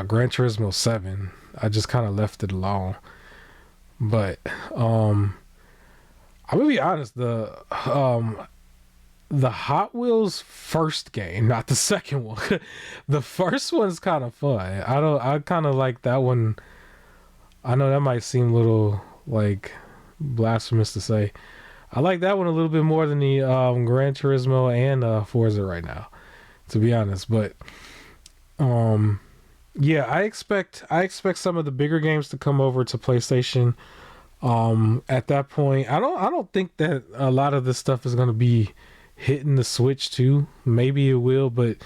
Gran Turismo 7. I just kind of left it alone. But I'm gonna be honest, the Hot Wheels first game, not the second one. The first one's kind of fun. I kind of like that one. I know that might seem a little like blasphemous to say. I like that one a little bit more than the Gran Turismo and Forza right now, to be honest. But yeah, I expect some of the bigger games to come over to PlayStation. At that point, I don't think that a lot of this stuff is going to be hitting the Switch too. Maybe it will, but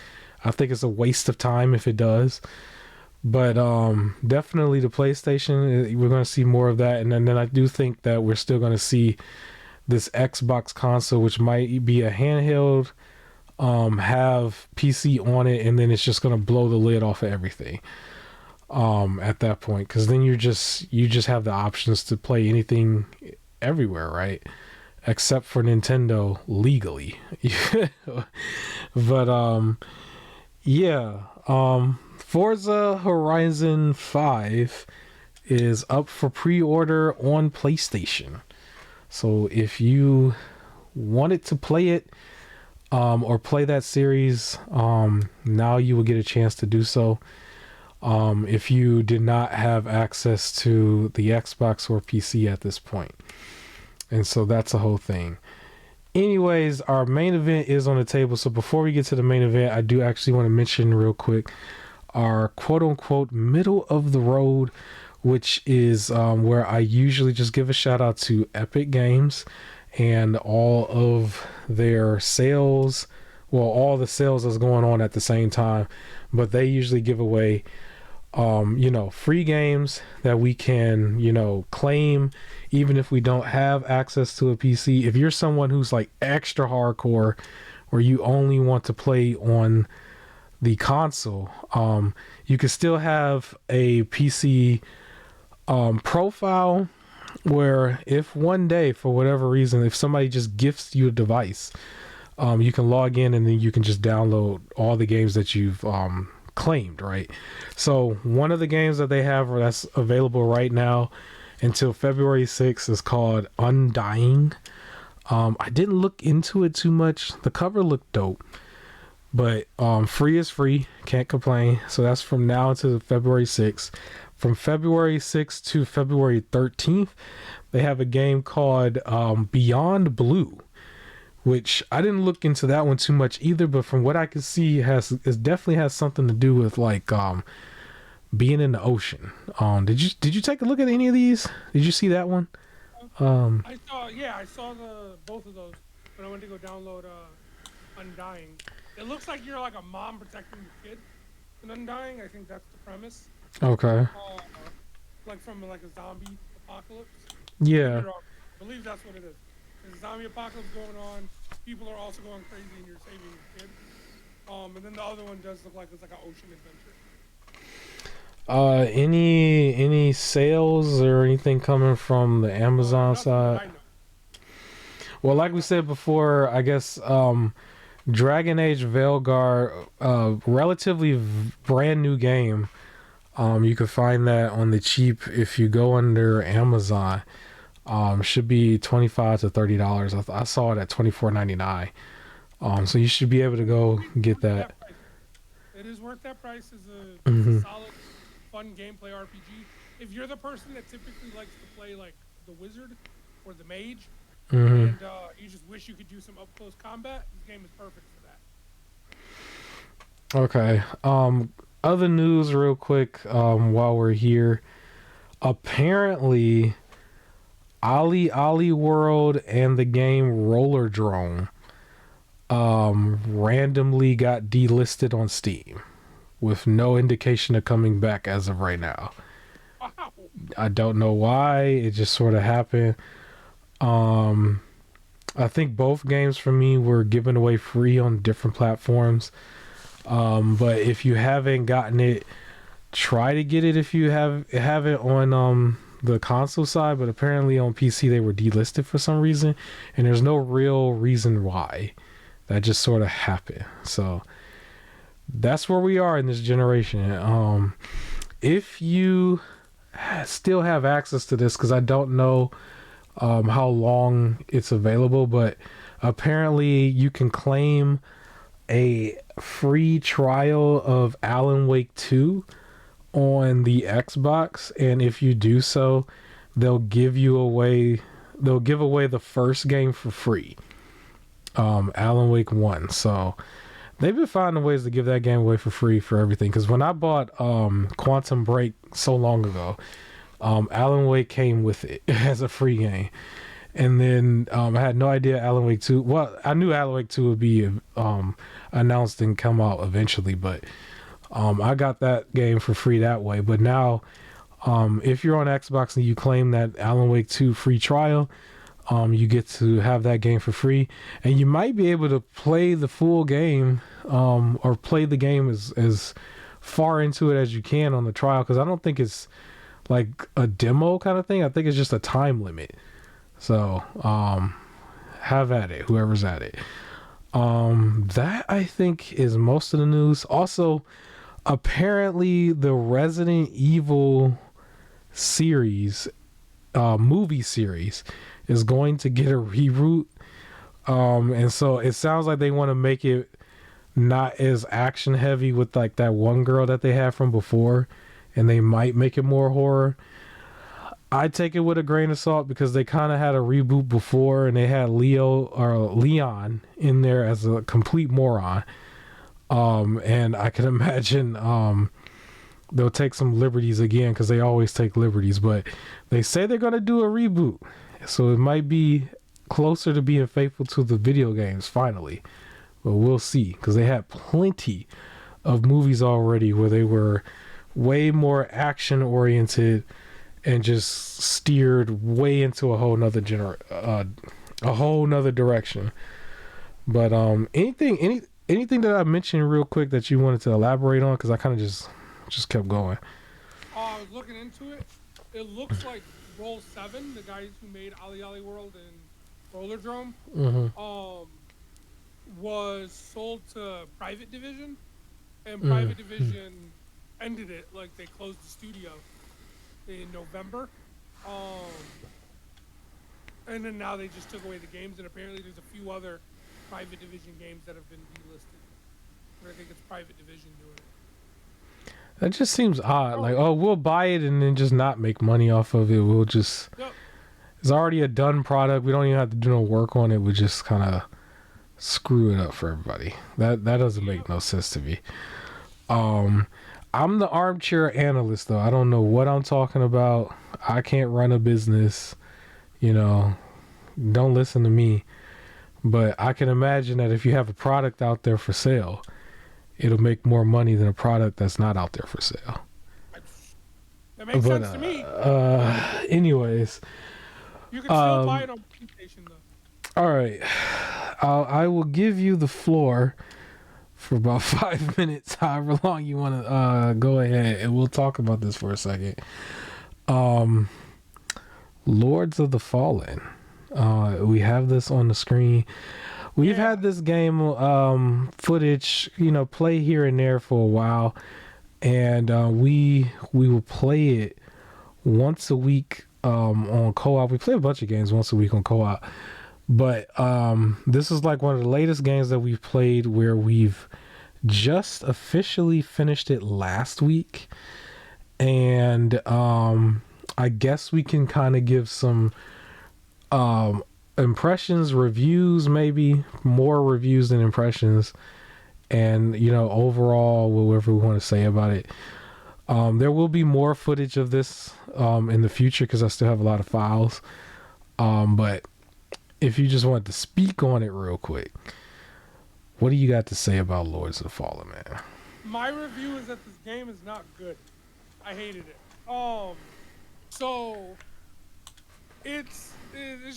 I think it's a waste of time if it does. But definitely the PlayStation, we're going to see more of that. And then I do think that we're still going to see this Xbox console, which might be a handheld, have PC on it, and then it's just going to blow the lid off of everything at that point. Because then you just have the options to play anything everywhere, right? Except for Nintendo legally. But yeah. Forza Horizon 5 is up for pre-order on PlayStation. So if you wanted to play it or play that series, now you will get a chance to do so. If you did not have access to the Xbox or PC at this point. And so that's the whole thing. Anyways, our main event is on the table. So before we get to the main event, I do actually want to mention real quick our quote-unquote middle of the road, which is where I usually just give a shout out to Epic Games and all of their sales, well, all the sales that's going on at the same time, but they usually give away free games that we can claim even if we don't have access to a PC. If you're someone who's like extra hardcore or you only want to play on the console, you can still have a PC profile where if one day for whatever reason, if somebody just gifts you a device, you can log in and then you can just download all the games that you've claimed, right? So one of the games that they have that's available right now until February 6th is called Undying. I didn't look into it too much. The cover looked dope. But free is free, can't complain. So that's from now to February 6th. From February 6th to February 13th, they have a game called Beyond Blue, which I didn't look into that one too much either, but from what I can see, it definitely has something to do with like being in the ocean. Did you take a look at any of these? Did you see that one? I saw the both of those when I went to go download Undying. It looks like you're like a mom protecting your kid in Undying. I think that's the premise. Okay. Like from like a zombie apocalypse. Yeah. I believe that's what it is. There's a zombie apocalypse going on. People are also going crazy, and you're saving your kid. And then the other one does look like it's like an ocean adventure. Any sales or anything coming from the Amazon side? Well, like we said before, I guess Dragon Age Veilguard, relatively brand new game. You can find that on the cheap if you go under Amazon. Should be $25 to $30. I saw it at $24.99. So you should be able to go get that. It is worth that price. It's a solid, fun gameplay RPG. If you're the person that typically likes to play like the wizard or the mage, and you just wish you could do some up close combat, this game is perfect for that. Okay. Other news, real quick. While we're here, apparently, Ali World and the game Roller Drone randomly got delisted on Steam with no indication of coming back as of right now. Wow. I don't know why. It just sort of happened. I think both games for me were given away free on different platforms. But if you haven't gotten it, try to get it if you have it on the console side. But apparently on PC they were delisted for some reason, and there's no real reason why. That just sort of happened. So that's where we are in this generation. If you still have access to this, because I don't know how long it's available, but apparently you can claim a free trial of Alan Wake 2 on the Xbox, and if you do so, they'll give away the first game for free. Alan Wake 1. So they've been finding ways to give that game away for free for everything, because when I bought Quantum Break so long ago, Alan Wake came with it as a free game. And then I had no idea Alan Wake 2. Well, I knew Alan Wake 2 would be announced and come out eventually, but I got that game for free that way. But now, if you're on Xbox and you claim that Alan Wake 2 free trial, you get to have that game for free, and you might be able to play the full game, or play the game as far into it as you can on the trial, because I don't think it's like a demo kind of thing. I think it's just a time limit. So have at it, whoever's at it. That I think is most of the news. Also, apparently the Resident Evil series, movie series, is going to get a reboot. And so it sounds like they want to make it not as action heavy with like that one girl that they had from before, and they might make it more horror. I take it with a grain of salt, because they kind of had a reboot before and they had Leon in there as a complete moron. And I can imagine they'll take some liberties again, because they always take liberties, but they say they're going to do a reboot. So it might be closer to being faithful to the video games finally. But we'll see, because they had plenty of movies already where they were way more action oriented and just steered way into a whole nother direction. But anything that I mentioned real quick that you wanted to elaborate on, because I kind of just kept going. I was looking into it. It looks like Roll 7, the guys who made Ali World and Roller Drone, was sold to Private Division, and Private Division ended it. Like, they closed the studio in November, and then now they just took away the games, and apparently there's a few other Private Division games that have been delisted. But I think it's Private Division doing it. That just seems odd. Like, oh, we'll buy it and then just not make money off of it. We'll just. Yep. It's already a done product. We don't even have to do no work on it. We just kind of screw it up for everybody. That doesn't make no sense to me. I'm the armchair analyst though. I don't know what I'm talking about. I can't run a business. You know, don't listen to me. But I can imagine that if you have a product out there for sale, it'll make more money than a product that's not out there for sale. That makes sense to me. Anyways. You can still buy it on PlayStation though. All right. I will give you the floor for about 5 minutes, however long you want to go ahead, and we'll talk about this for a second. Lords of the Fallen. We have this on the screen. We've had this game footage, play here and there for a while, and we will play it once a week on co-op. We play a bunch of games once a week on co-op, but this is like one of the latest games that we've played where we've just officially finished it last week, and I guess we can kind of give some impressions, reviews, maybe more reviews than impressions, and overall whatever we want to say about it. There will be more footage of this in the future because I still have a lot of files, but if you just want to speak on it real quick, what do you got to say about Lords of the Fallen, man? My review is that this game is not good. I hated it. So it's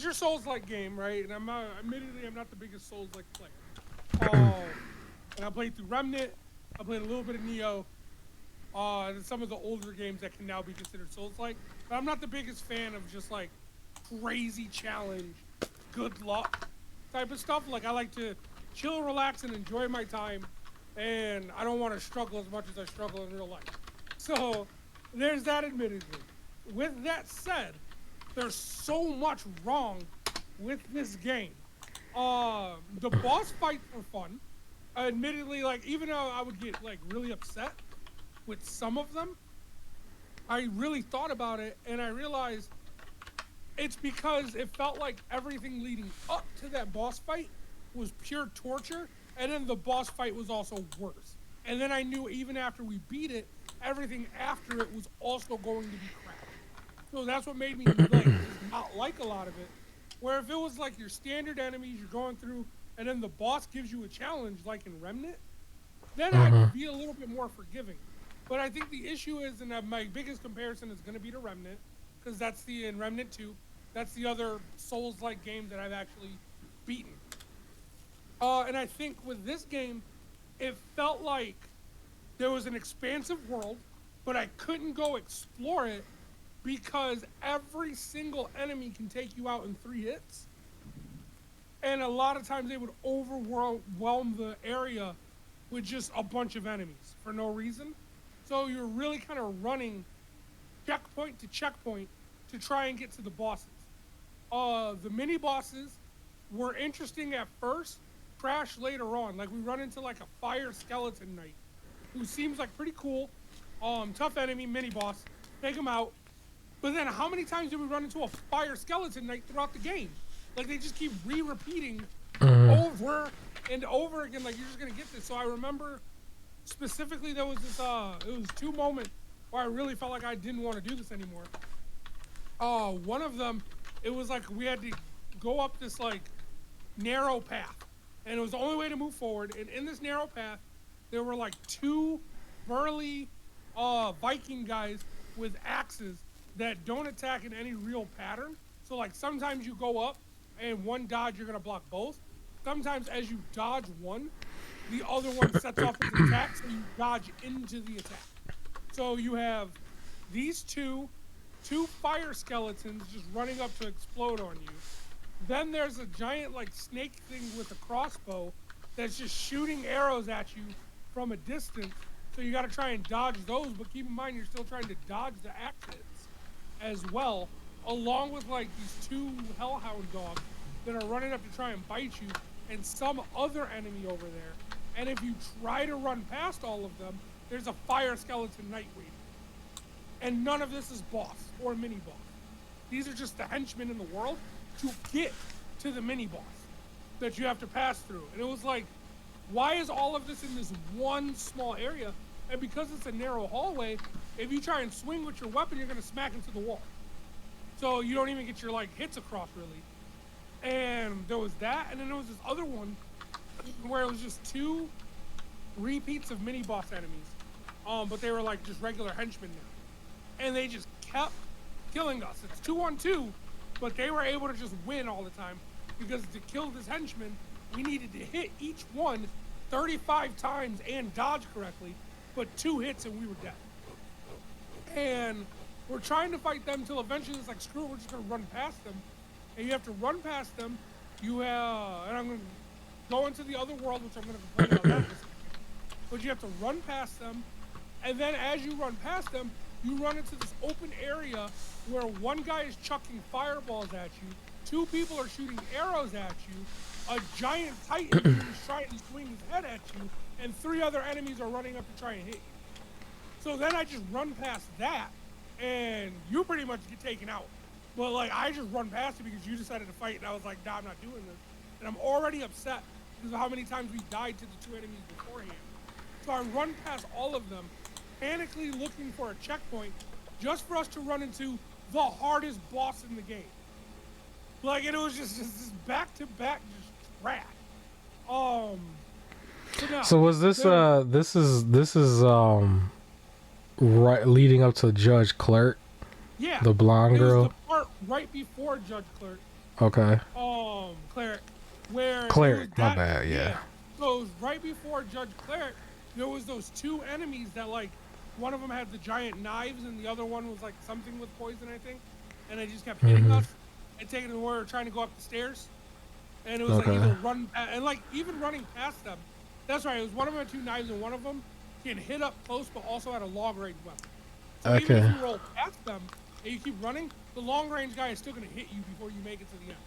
your Souls-like game, right? And admittedly I'm not the biggest Souls-like player. And I played through Remnant. I played a little bit of Neo. And some of the older games that can now be considered Souls-like. But I'm not the biggest fan of just like crazy challenge, good luck type of stuff. Like I like to chill, relax, and enjoy my time. And I don't want to struggle as much as I struggle in real life. So there's that, admittedly. With that said, there's so much wrong with this game. The boss fights were fun. Admittedly, like even though I would get like really upset with some of them, I really thought about it and I realized it's because it felt like everything leading up to that boss fight was pure torture, and then the boss fight was also worse. And then I knew even after we beat it, everything after it was also going to be crap. So that's what made me like not like a lot of it. Where if it was like your standard enemies you're going through, and then the boss gives you a challenge like in Remnant, then I'd be a little bit more forgiving. But I think the issue is, and my biggest comparison is going to be to Remnant, because that's in Remnant 2, that's the other Souls-like game that I've actually beaten. And I think with this game, it felt like there was an expansive world, but I couldn't go explore it because every single enemy can take you out in 3 hits. And a lot of times they would overwhelm the area with just a bunch of enemies for no reason. So you're really kind of running checkpoint to checkpoint to try and get to the bosses. The mini bosses were interesting at first, crash later on. Like we run into like a fire skeleton knight who seems like pretty cool. Tough enemy, mini boss, take him out. But then how many times do we run into a fire skeleton knight throughout the game? Like they just keep repeating over and over again. Like you're just gonna get this. So I remember specifically there was this it was 2 moments where I really felt like I didn't want to do this anymore. One of them, it was like we had to go up this like narrow path, and it was the only way to move forward. And in this narrow path, there were like 2 burly Viking guys with axes that don't attack in any real pattern. So like sometimes you go up and one dodge you're gonna block both. Sometimes as you dodge one, the other one sets off its attack, so you dodge into the attack. So you have these two fire skeletons just running up to explode on you. Then there's a giant like snake thing with a crossbow that's just shooting arrows at you from a distance. So you gotta try and dodge those, but keep in mind you're still trying to dodge the axes as well, along with like these 2 hellhound dogs that are running up to try and bite you, and some other enemy over there And if you try to run past all of them, there's a fire skeleton knight waiting. And none of this is boss or mini boss. These are just the henchmen in the world to get to the mini boss that you have to pass through. And it was like, why is all of this in this one small area? And because it's a narrow hallway, if you try and swing with your weapon, you're gonna smack into the wall. So you don't even get your like hits across really. And there was that, and then there was this other one where it was just 2 repeats of mini boss enemies. But they were like just regular henchmen now. And they just kept killing us. It's 2-on-2, but they were able to just win all the time because to kill this henchman, we needed to hit each one 35 times and dodge correctly, but 2 hits and we were dead. And we're trying to fight them till eventually it's like, screw it, we're just gonna run past them. And you have to run past them. You have, and I'm gonna go into the other world, which I'm gonna complain about that in a second. But you have to run past them, and then as you run past them, you run into this open area where one guy is chucking fireballs at you, 2 people are shooting arrows at you, a giant titan is trying to swing his head at you, and 3 other enemies are running up to try and hit you. So then I just run past that, and you pretty much get taken out. But like, I just run past it because you decided to fight, and I was like, nah, I'm not doing this. And I'm already upset because of how many times we died to the 2 enemies beforehand. So I run past all of them, panically looking for a checkpoint just for us to run into the hardest boss in the game. Like, and it was just this back-to-back just trash. So was this this is right leading up to Judge Clerk? Yeah. The blonde girl. It was the part right before Judge Clerk. Okay. Cleric, where Cleric, my bad, yeah. So it was right before Judge Cleric. There was those 2 enemies that like, one of them had the giant knives and the other one was like something with poison, I think. And they just kept hitting us and taking it where we were trying to go up the stairs. And it was like either run and like even running past them. That's right. It was one of them had 2 knives and one of them can hit up close, but also had a long range weapon. So even if you roll past them and you keep running, the long range guy is still gonna hit you before you make it to the end.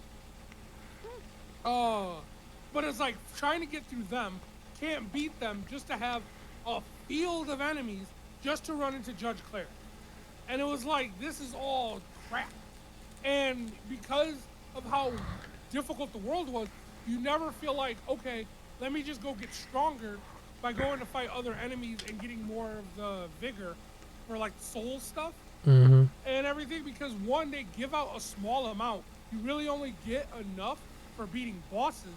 But it's like trying to get through them, can't beat them just to have a field of enemies just to run into Judge Cleric. And it was like, this is all crap. And because of how difficult the world was, you never feel like, okay, let me just go get stronger by going to fight other enemies and getting more of the vigor for like soul stuff and everything, because 1, they give out a small amount. You really only get enough for beating bosses.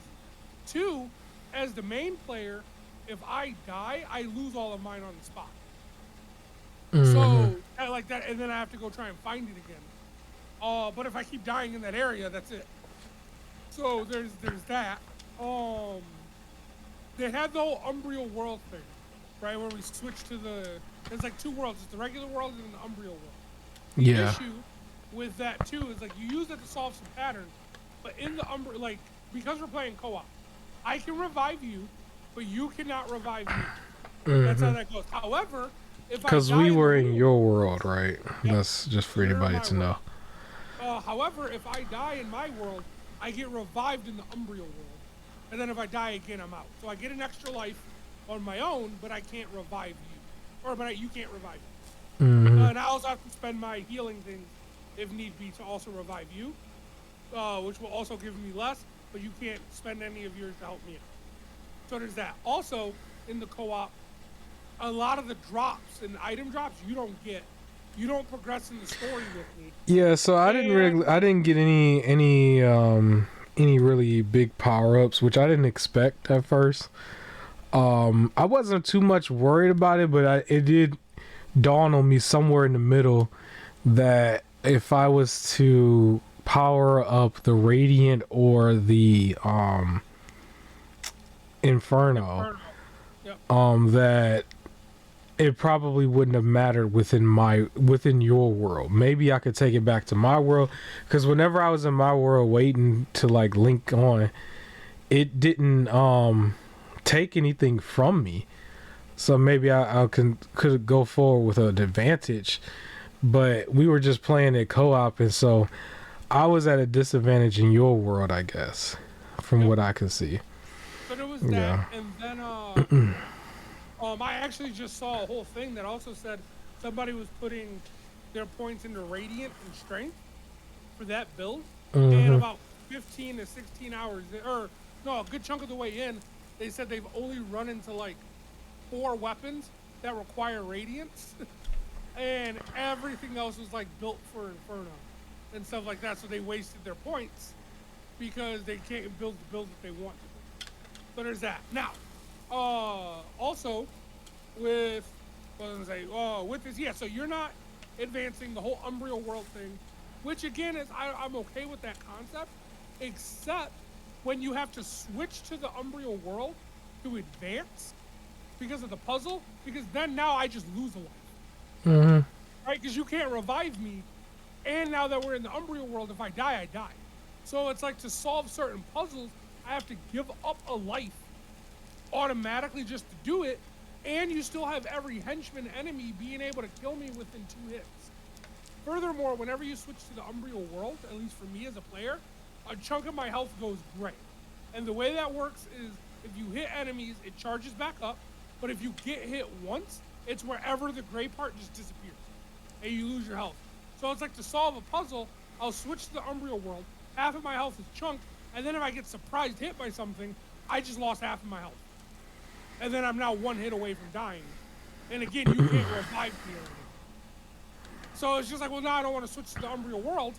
2, as the main player, if I die, I lose all of mine on the spot. So I like that, and then I have to go try and find it again. But if I keep dying in that area, that's it. So there's that. They had the whole Umbriel world thing, right? Where we switch to there's like 2 worlds. It's the regular world and the Umbriel world. The issue with that too is like, you use it to solve some patterns, but in the like, because we're playing co-op, I can revive you, but you cannot revive me. That's how that goes. However, if because we were in your world, right? Yep. That's just for anybody to know. However, if I die in my world, I get revived in the Umbriel world, and then if I die again, I'm out. So I get an extra life on my own, but I can't revive you, but you can't revive me. And I also have to spend my healing things, if need be, to also revive you, which will also give me less, but you can't spend any of yours to help me out. So there's that. Also, in the co-op, a lot of the drops and item drops you don't get. You don't progress in the story with me. Yeah, so I didn't get any really big power-ups, which I didn't expect at first. I wasn't too much worried about it, but it did dawn on me somewhere in the middle that if I was to power up the Radiant or the Inferno. Yep. That it probably wouldn't have mattered within your world. Maybe I could take it back to my world, because whenever I was in my world waiting to like link on, it didn't take anything from me. So maybe I could go forward with an advantage, but we were just playing it co-op, and so I was at a disadvantage in your world, I guess, from what I could see. But it was was that, Yeah. and then I actually just saw a whole thing that also said somebody was putting their points into Radiant and Strength for that build, and Mm-hmm. about 15 to 16 hours, or no, a good chunk of the way in, they said they've only run into like 4 weapons that require Radiance, and everything else was like built for Inferno and stuff like that. So they wasted their points because they can't build the build that they want to. So there's that. Now, also with what was I gonna say? With this, yeah. So you're not advancing the whole Umbriel world thing, which again is I'm okay with that concept, except when you have to switch to the Umbriel world to advance because of the puzzle. Because then now I just lose a life, Mm-hmm. right? Because you can't revive me, and now that we're in the Umbriel world, if I die, I die. So it's like to solve certain puzzles, I have to give up a life automatically just to do it, and you still have every henchman enemy being able to kill me within 2 hits. Furthermore, whenever you switch to the Umbriel world, at least for me as a player, a chunk of my health goes gray. And the way that works is if you hit enemies, it charges back up, but if you get hit once, it's wherever the gray part just disappears, and you lose your health. So it's like to solve a puzzle, I'll switch to the Umbriel world, half of my health is chunked, and then if I get surprised hit by something, I just lost half of my health. And then I'm now 1 hit away from dying. And again, you can't revive me or anything. So it's just like, well, now I don't want to switch to the Umbriel world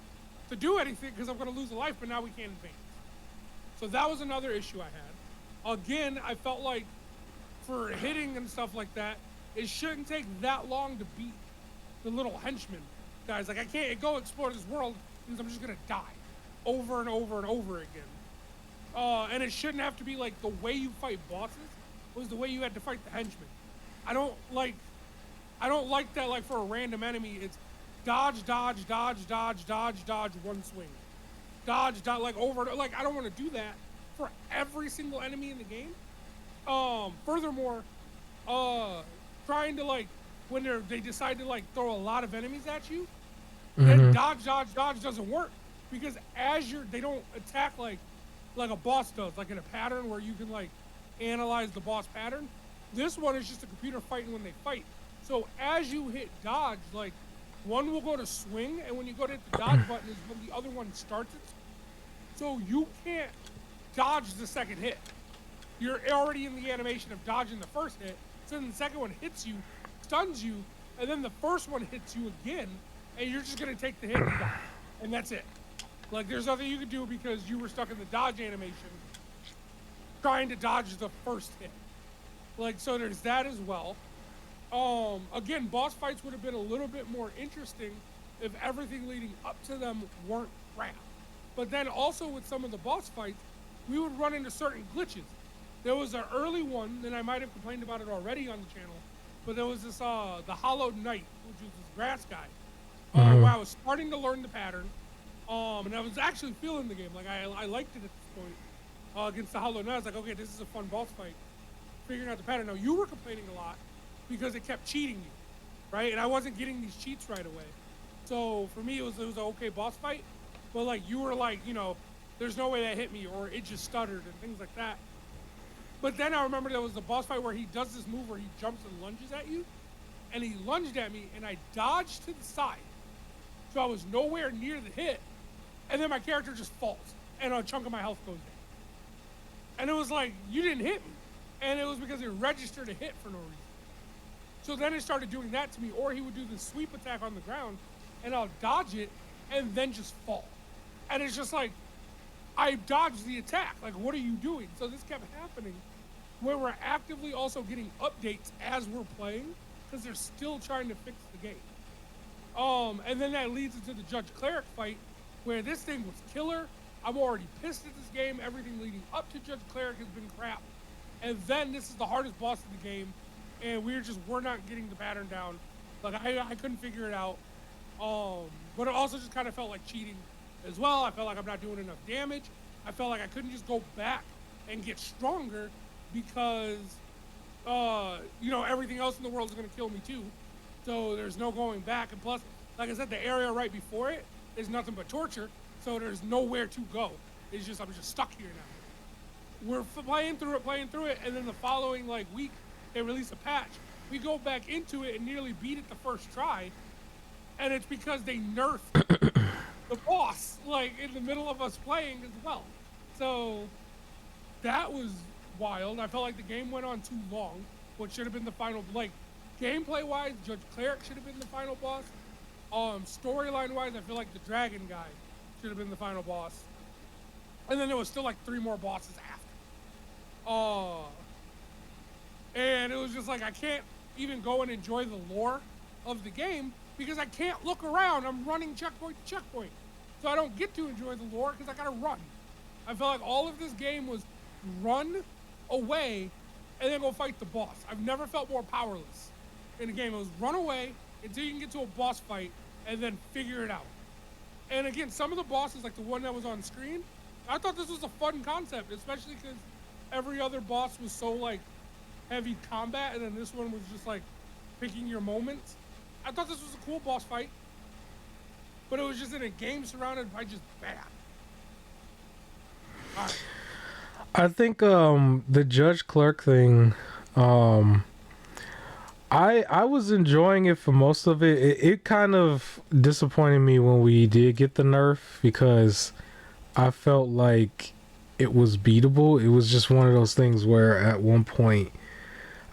to do anything because I'm going to lose a life, but now we can't advance. So that was another issue I had. Again, I felt like for hitting and stuff like that, it shouldn't take that long to beat the little henchmen guys. Like, I can't go explore this world because I'm just going to die over and over and over again. And it shouldn't have to be like the way you fight bosses was the way you had to fight the henchmen. I don't like that. Like for a random enemy, it's dodge, dodge, dodge, dodge, dodge, dodge, one swing, dodge, dodge, like over. Like I don't want to do that for every single enemy in the game. Furthermore, trying to like when they decide to like throw a lot of enemies at you, then dodge, dodge, dodge doesn't work because as they don't attack like a boss does, like in a pattern where you can like analyze the boss pattern. This one is just a computer fighting when they fight. So as you hit dodge, like one will go to swing, and when you go to hit the dodge button is when the other one starts it. So you can't dodge the second hit. You're already in the animation of dodging the first hit. So then the second one hits you, stuns you, and then the first one hits you again, and you're just gonna take the hit and die. And that's it. Like there's nothing you can do because you were stuck in the dodge animation trying to dodge the first hit. Like, so there's that as well. Again, boss fights would have been a little bit more interesting if everything leading up to them weren't crap. But then also with some of the boss fights, we would run into certain glitches. There was an early one, and I might have complained about it already on the channel, but there was this, the Hollowed Knight, which was this grass guy, where I was starting to learn the pattern, and I was actually feeling the game. Like, I liked it at this point. Against the Hollow Knight, I was like, okay, this is a fun boss fight. Figuring out the pattern. Now, you were complaining a lot because it kept cheating you, right? And I wasn't getting these cheats right away. So for me, it was an okay boss fight. But like, you were like, you know, there's no way that hit me, or it just stuttered and things like that. But then I remember there was the boss fight where he does this move where he jumps and lunges at you. And he lunged at me, and I dodged to the side. So I was nowhere near the hit. And then my character just falls, and a chunk of my health goes down. And it was like, you didn't hit me. And it was because it registered a hit for no reason. So then it started doing that to me, or he would do the sweep attack on the ground, and I'll dodge it, and then just fall. And it's just like, I dodged the attack. Like, what are you doing? So this kept happening, where we're actively also getting updates as we're playing, because they're still trying to fix the game. And then that leads into the Judge Cleric fight, where this thing was killer. I'm already pissed at this game. Everything leading up to Judge Cleric has been crap. And then this is the hardest boss in the game, and we're not getting the pattern down. Like, I couldn't figure it out. But it also just kind of felt like cheating as well. I felt like I'm not doing enough damage. I felt like I couldn't just go back and get stronger because, you know, everything else in the world is going to kill me too. So there's no going back. And plus, like I said, the area right before it is nothing but torture. So there's nowhere to go. It's just, I'm just stuck here now. we're playing through it, and then the following like week they release a patch. We go back into it and nearly beat it the first try, and it's because they nerfed the boss like in the middle of us playing as well. So that was wild. I felt like the game went on too long. What should have been the final, like gameplay wise, Judge Cleric should have been the final boss. Storyline wise, I feel like the dragon guy should have been the final boss. And then there was still like 3 more bosses after. And it was just like I can't even go and enjoy the lore of the game because I can't look around. I'm running checkpoint to checkpoint. So I don't get to enjoy the lore because I gotta run. I feel like all of this game was run away and then go fight the boss. I've never felt more powerless in a game. It was run away until you can get to a boss fight and then figure it out. And again, some of the bosses, like the one that was on screen, I thought this was a fun concept, especially because every other boss was so like heavy combat, and then this one was just like picking your moments. I thought this was a cool boss fight, but it was just in a game surrounded by just bad. All right. I think the Judge Clerk thing, I was enjoying it for most of it. It kind of disappointed me when we did get the nerf because I felt like it was beatable. It was just one of those things where at one point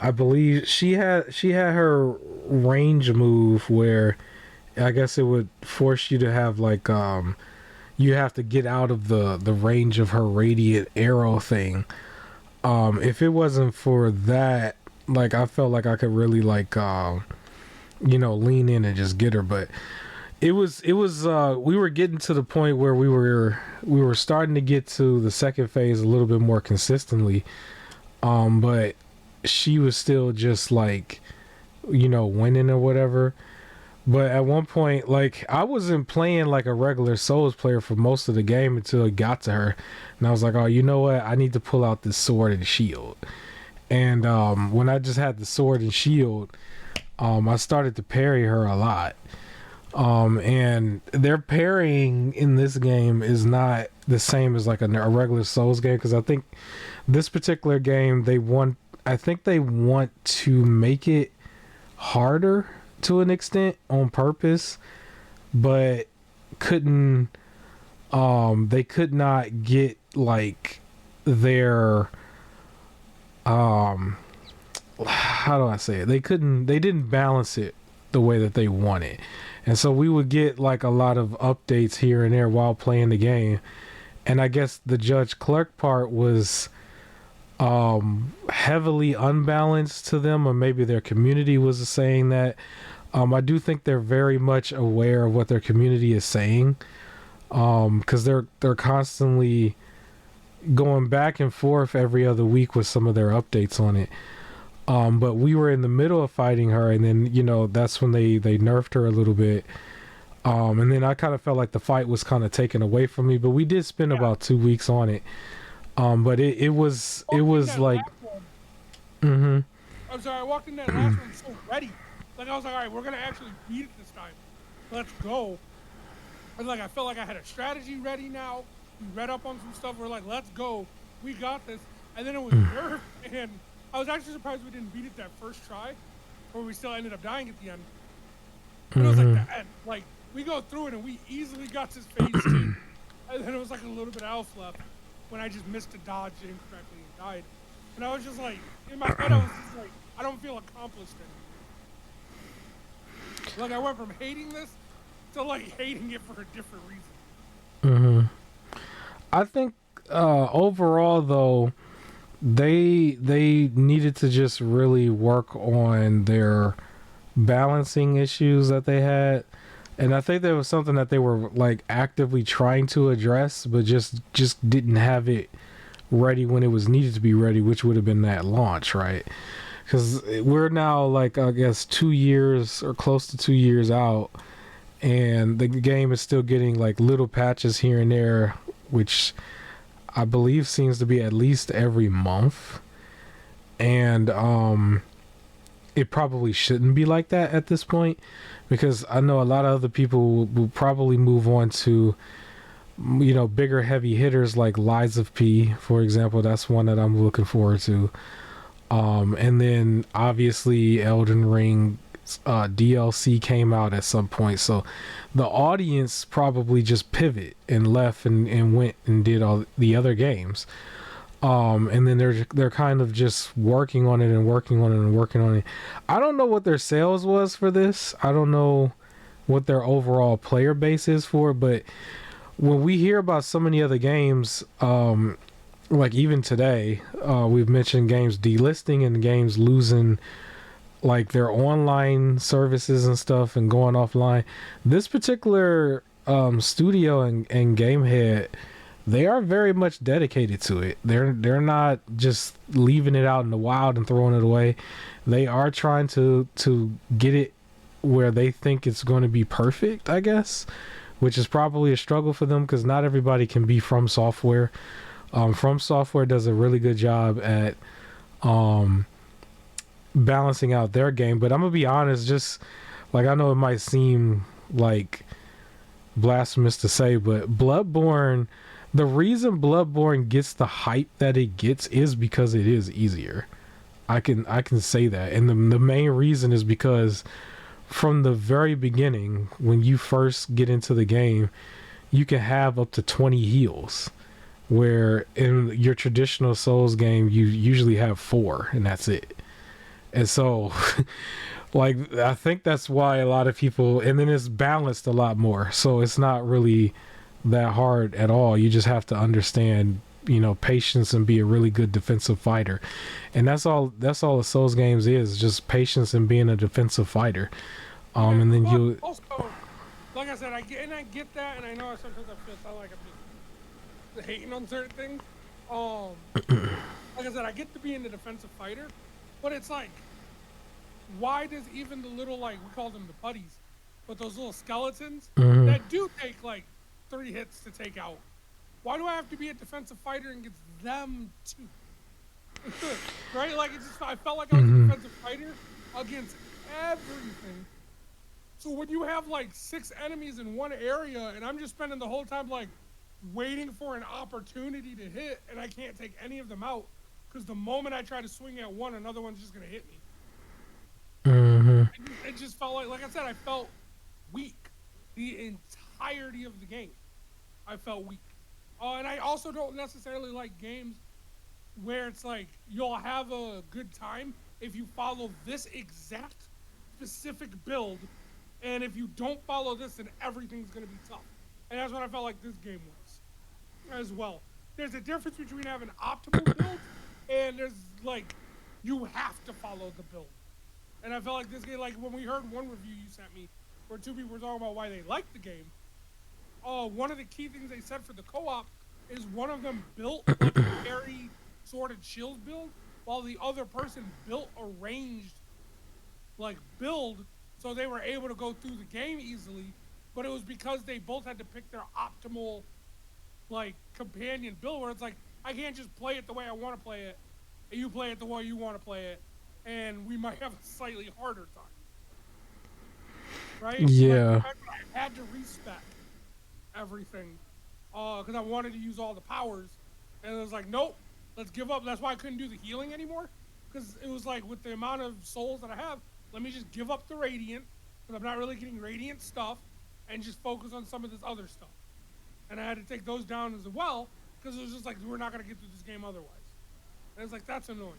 I believe she had her range move where I guess it would force you to have like you have to get out of the range of her radiant arrow thing. If it wasn't for that, like I felt like I could really like lean in and just get her, but it was we were getting to the point where we were starting to get to the second phase a little bit more consistently, but she was still just like winning or whatever. But at one point, like I wasn't playing like a regular Souls player for most of the game until it got to her, and I was like, oh, you know what, I need to pull out this sword and shield. And when I just had the sword and shield, I started to parry her a lot. And their parrying in this game is not the same as like a regular Souls game, because I think this particular game I think they want to make it harder to an extent on purpose, but they could not get like their how do I say it? They didn't balance it the way that they wanted. And so we would get like a lot of updates here and there while playing the game. And I guess the Judge Clerk part was heavily unbalanced to them, or maybe their community was saying that. I do think they're very much aware of what their community is saying, because they're constantly going back and forth every other week with some of their updates on it. But we were in the middle of fighting her, and then that's when they nerfed her a little bit. And then I kind of felt like the fight was kind of taken away from me, but we did spend about 2 weeks on it. But it was like, I'm sorry, I walked in that last one so ready. Like I was like, all right, we're gonna actually beat it this time. Let's go. And like I felt like I had a strategy ready now. We read up on some stuff. We're like, let's go. We got this. And then it was nerfed, and I was actually surprised we didn't beat it that first try, or we still ended up dying at the end. But it was like that. Like we go through it and we easily got this phase 2, and then it was like a little bit else left when I just missed a dodge incorrectly and died. And I was just like, in my head, I was just like, I don't feel accomplished anymore. Like I went from hating this to like hating it for a different reason. I think overall though, they needed to just really work on their balancing issues that they had, and I think there was something that they were like actively trying to address, but just didn't have it ready when it was needed to be ready, which would have been that launch, right? Because we're now like I guess 2 years or close to 2 years out, and the game is still getting like little patches here and there, which I believe seems to be at least every month. And it probably shouldn't be like that at this point, because I know a lot of other people will probably move on to bigger heavy hitters like Lies of P, for example. That's one that I'm looking forward to. And then obviously Elden Ring DLC came out at some point, so the audience probably just pivot and left and went and did all the other games. And then they're kind of just working on it and working on it and working on it. I don't know what their sales was for this. I don't know what their overall player base is for, but when we hear about so many other games, like even today, we've mentioned games delisting and games losing like their online services and stuff and going offline. This particular studio and game head, they are very much dedicated to it. They're not just leaving it out in the wild and throwing it away. They are trying to get it where they think it's going to be perfect, I guess, which is probably a struggle for them because not everybody can be From Software. From Software does a really good job at balancing out their game, but I'm gonna be honest, just like I know it might seem like blasphemous to say, but Bloodborne, the reason Bloodborne gets the hype that it gets is because it is easier. I can say that, and the main reason is because from the very beginning, when you first get into the game, you can have up to 20 heals, where in your traditional Souls game you usually have 4 and that's it. And so like I think that's why a lot of people, and then it's balanced a lot more, so it's not really that hard at all. You just have to understand, patience and be a really good defensive fighter, and that's all the Souls games is, just patience and being a defensive fighter. And then you also, like I said, I get that, and I know sometimes I feel like I'm just hating on certain things. Like I said, I get to being the defensive fighter, but it's like, why does even the little, like, we call them the putties, but those little skeletons that do take like 3 hits to take out, why do I have to be a defensive fighter and get them too? Right? Like, I felt like I was a defensive fighter against everything. So when you have like 6 enemies in one area and I'm just spending the whole time like waiting for an opportunity to hit, and I can't take any of them out because the moment I try to swing at one, another one's just gonna hit me. It just felt like I said, I felt weak the entirety of the game. I felt weak. And I also don't necessarily like games where it's like you'll have a good time if you follow this exact specific build, and if you don't follow this, then everything's gonna be tough. And that's what I felt like this game was as well. There's a difference between having optimal build and there's like, you have to follow the build. And I felt like this game, like when we heard one review you sent me where 2 people were talking about why they liked the game, one of the key things they said for the co-op is one of them built like a very sorted shield build, while the other person built a ranged like build, so they were able to go through the game easily. But it was because they both had to pick their optimal like companion build, where it's like, I can't just play it the way I want to play it and you play it the way you want to play it, and we might have a slightly harder time. Right? Yeah. Like, I had to respec everything because I wanted to use all the powers, and it was like, nope, let's give up. That's why I couldn't do the healing anymore, because it was like, with the amount of souls that I have, let me just give up the radiant, because I'm not really getting radiant stuff, and just focus on some of this other stuff. And I had to take those down as well, because it was just like, we're not going to get through this game otherwise. And it's like, that's annoying.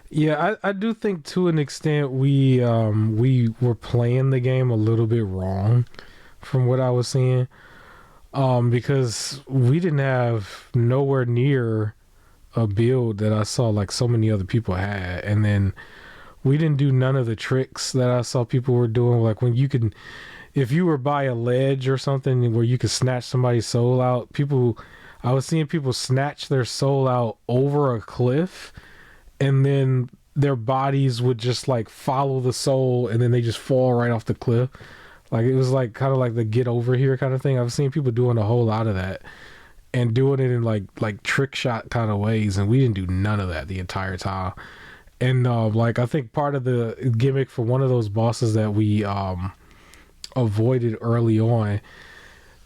Yeah, I do think to an extent we were playing the game a little bit wrong from what I was seeing, because we didn't have nowhere near a build that I saw like so many other people had, and then we didn't do none of the tricks that I saw people were doing, like when you can, if you were by a ledge or something where you could snatch somebody's soul out, I was seeing people snatch their soul out over a cliff, and then their bodies would just like follow the soul, and then they just fall right off the cliff. Like, it was like kind of like the get over here kind of thing. I've seen people doing a whole lot of that and doing it in like trick shot kind of ways, and we didn't do none of that the entire time. And like, I think part of the gimmick for one of those bosses that we avoided early on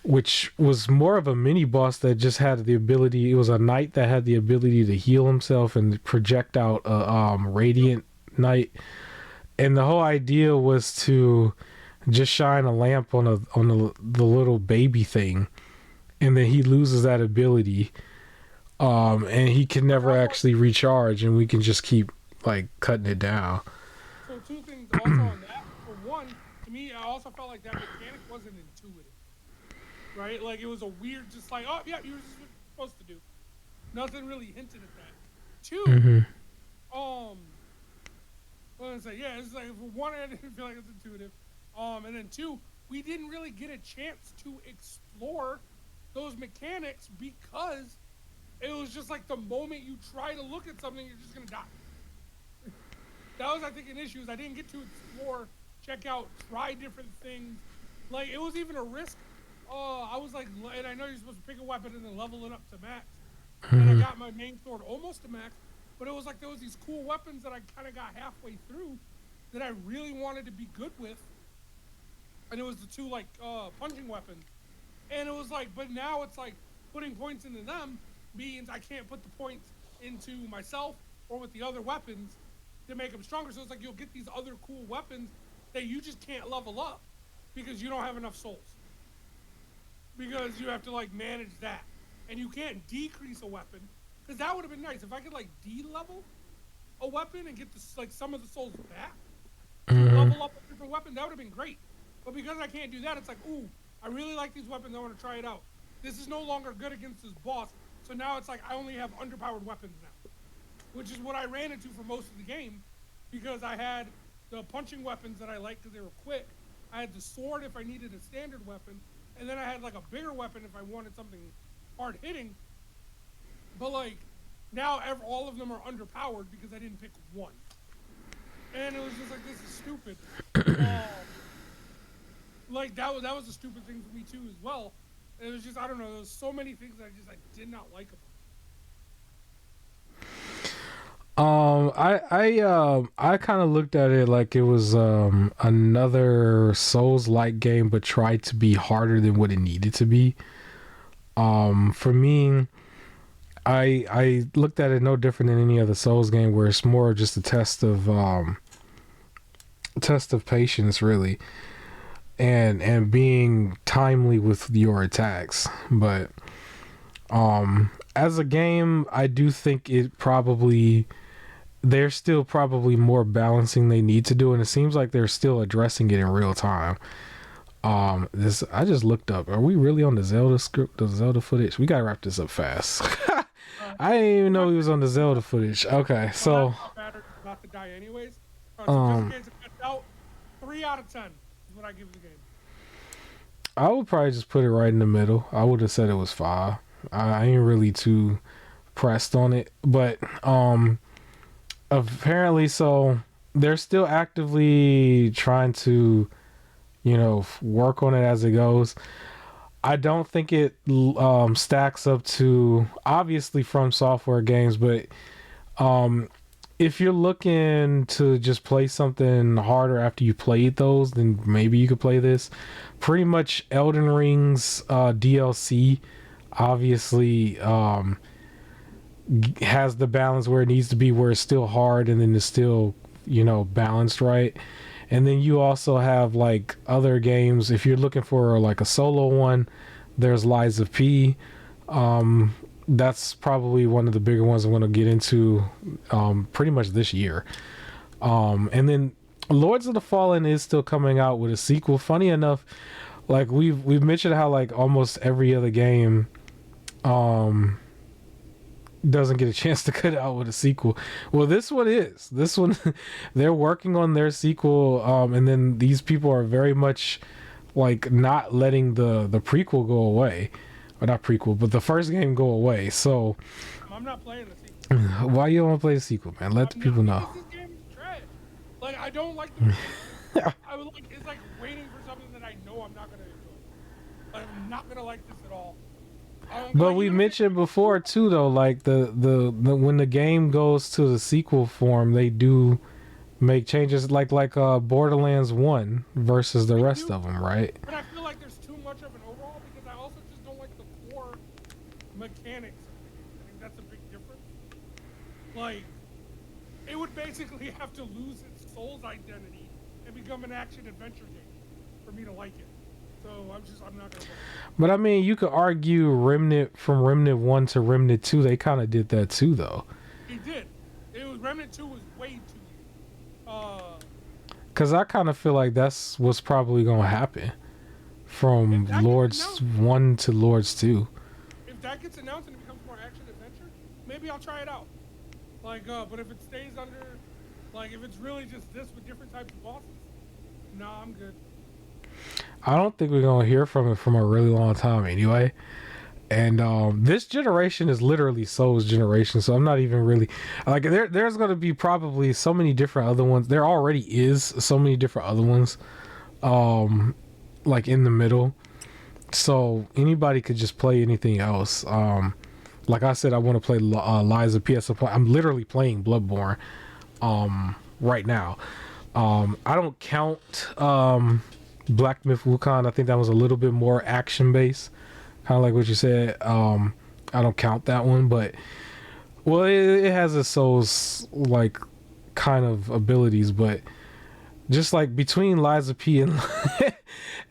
which was more of a mini boss that just had the ability. It was a knight that had the ability to heal himself and project out a radiant knight. And the whole idea was to just shine a lamp on the little baby thing, and then he loses that ability, and he can never actually recharge, and we can just keep like cutting it down. So two things also on that. For one, to me, I also felt like that mechanic wasn't intuitive, right? Like it was a weird, just like, oh yeah, you're just what you're supposed to do. Nothing really hinted at that. Two, what did I say? Yeah, it's like for one, I didn't feel like it's intuitive. And then two, we didn't really get a chance to explore those mechanics because it was just like the moment you try to look at something, you're just gonna die. That was, I think, an issue. Is I didn't get to explore, check out, try different things. Like it was even a risk. I was like, and I know you're supposed to pick a weapon and then level it up to max. And I got my main sword almost to max, but it was like there was these cool weapons that I kind of got halfway through that I really wanted to be good with. And it was the two like punching weapons. And it was like, but now it's like putting points into them means I can't put the points into myself or with the other weapons to make them stronger. So it's like you'll get these other cool weapons that you just can't level up because you don't have enough souls. Because you have to like manage that. And you can't decrease a weapon. Because that would have been nice. If I could like de-level a weapon and get this, like some of the souls back to level up a different weapon, that would have been great. But because I can't do that, it's like, ooh, I really like these weapons, I want to try it out. This is no longer good against this boss. So now it's like I only have underpowered weapons now. Which is what I ran into for most of the game. Because I had the punching weapons that I liked because they were quick. I had the sword if I needed a standard weapon. And then I had like a bigger weapon if I wanted something hard hitting. But like now all of them are underpowered because I didn't pick one. And it was just like, this is stupid. Like that was a stupid thing for me too as well. And it was just, I don't know, there was so many things that I did not like about it. I kind of looked at it like it was another Souls-like game, but tried to be harder than what it needed to be. For me, I looked at it no different than any other Souls game, where it's more just a test of patience, really, and being timely with your attacks. But as a game, I do think there's still probably more balancing they need to do, and it seems like they're still addressing it in real time. I just looked up. Are we really on the Zelda script, the Zelda footage? We gotta wrap this up fast. I didn't even know he was on the Zelda footage. Okay, so about to die anyways. So just in case it cuts out, 3 out of 10 is what I give the game. I would probably just put it right in the middle. I would have said it was 5. I ain't really too pressed on it, but apparently, so they're still actively trying to, work on it as it goes. I don't think it stacks up to, obviously, From Software games, but if you're looking to just play something harder after you played those, then maybe you could play this. Pretty much Elden Ring's DLC obviously has the balance where it needs to be, where it's still hard and then it's still, balanced right. And then you also have like other games. If you're looking for like a solo one, there's Lies of P. That's probably one of the bigger ones I'm going to get into pretty much this year. And then Lords of the Fallen is still coming out with a sequel. Funny enough, like we've mentioned how like almost every other game doesn't get a chance to cut out with a sequel. Well, this one they're working on their sequel, and then these people are very much like not letting the prequel go away, or not prequel, but the first game go away. So I'm not playing the sequel. Why you don't want to play the sequel, man? Let the people know. This game is trash. Like I don't like the I would like, it's like waiting for something that I know I'm not gonna enjoy. Like, I'm not gonna like this at all. But we mentioned before too, though, like the when the game goes to the sequel form, they do make changes, like Borderlands 1 versus the rest of them, right? But I feel like there's too much of an overhaul because I Like, it would basically have to lose its Souls identity and become an action adventure game for me to like it. So I'm not gonna. But I mean, you could argue Remnant from Remnant 1 to Remnant 2. They kind of did that too, though. He did. It was Remnant 2 was way too. Because I kind of feel like that's what's probably gonna happen from Lords 1 to Lords 2. If that gets announced and it becomes more action adventure, maybe I'll try it out. Like, but if it stays under, like, if it's really just this with different types of bosses, nah, I'm good. I don't think we're gonna hear from it from a really long time anyway. And this generation is literally Souls generation, so I'm not even really like there's gonna be probably so many different other ones. There already is so many different other ones, like in the middle. So anybody could just play anything else. Like I said, I want to play Liza P. I'm literally playing Bloodborne right now. I don't count Black Myth Wukong. I think that was a little bit more action based, kind of like what you said. I don't count that one, but well, it has a Souls like kind of abilities, but just like between Liza P and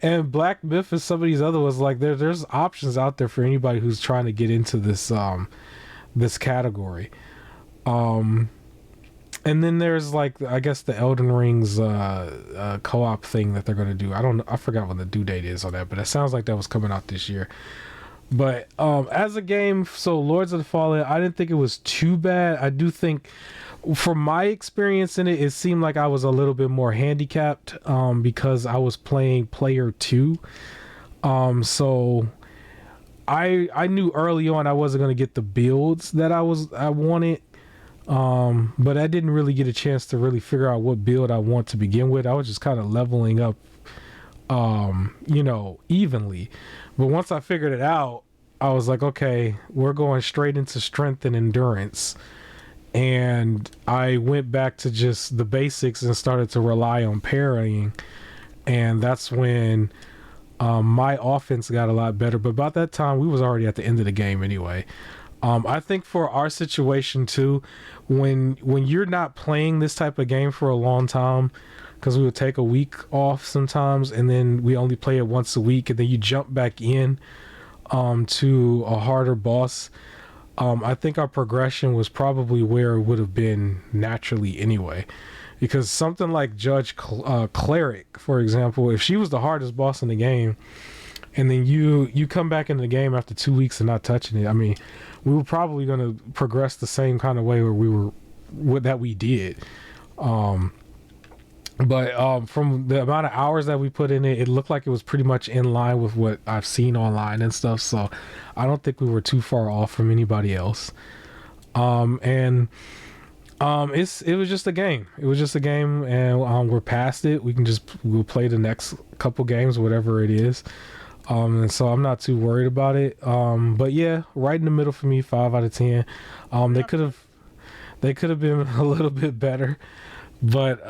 and Black Myth and some of these other ones, like there's options out there for anybody who's trying to get into this this category. And then there's like I guess the Elden Ring's co-op thing that they're gonna do. I forgot what the due date is on that, but it sounds like that was coming out this year. But as a game, so Lords of the Fallen, I didn't think it was too bad. I do think, from my experience in it, it seemed like I was a little bit more handicapped because I was playing player 2. So I knew early on I wasn't gonna get the builds that I wanted. But I didn't really get a chance to really figure out what build I want to begin with. I was just kind of leveling up, evenly. But once I figured it out, I was like, okay, we're going straight into strength and endurance. And I went back to just the basics and started to rely on parrying. And that's when my offense got a lot better. But about that time, we was already at the end of the game anyway. I think for our situation too, when you're not playing this type of game for a long time, because we would take a week off sometimes, and then we only play it once a week, and then you jump back in to a harder boss. I think our progression was probably where it would have been naturally anyway, because something like Judge Cleric, for example, if she was the hardest boss in the game, and then you come back into the game after 2 weeks and not touching it, I mean, we were probably going to progress the same kind of way where we did. But from the amount of hours that we put in it, it looked like it was pretty much in line with what I've seen online and stuff. So I don't think we were too far off from anybody else. It was just a game. It was just a game, and we're past it. We'll play the next couple games, whatever it is. And so I'm not too worried about it. But yeah, right in the middle for me, 5 out of 10. They could have been a little bit better, but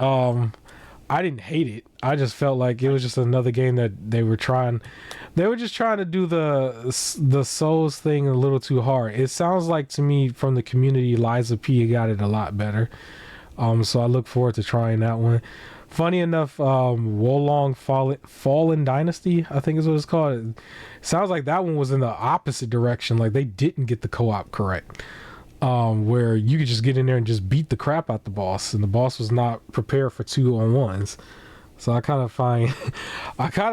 I didn't hate it. I just felt like it was just another game that they were just trying to do the Souls thing a little too hard. It sounds like to me from the community, Liza P got it a lot better. So I look forward to trying that one. Funny enough, Wolong Fallen Dynasty, I think is what it's called. It sounds like that one was in the opposite direction. Like they didn't get the co-op correct. Where you could just get in there and just beat the crap out the boss, and the boss was not prepared for 2-on-1s. So I kind of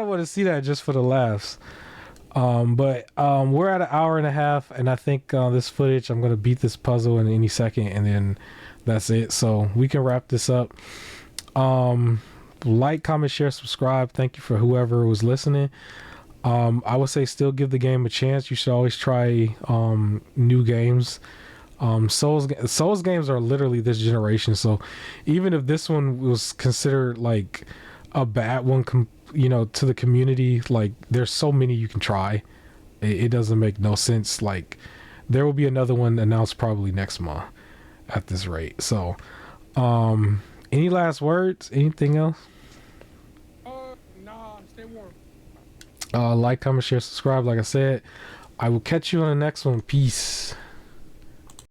want to see that just for the laughs. But we're at an hour and a half, and I think this footage, I'm going to beat this puzzle in any second, and then that's it. So we can wrap this up. Like, comment, share, subscribe. Thank you for whoever was listening. I would say still give the game a chance. You should always try new games. Souls games are literally this generation, so even if this one was considered like a bad one, to the community, like there's so many you can try. It doesn't make no sense. Like there will be another one announced probably next month at this rate. So any last words? Anything else? Nah, stay warm. Like, comment, share, subscribe. Like I said, I will catch you on the next one. Peace.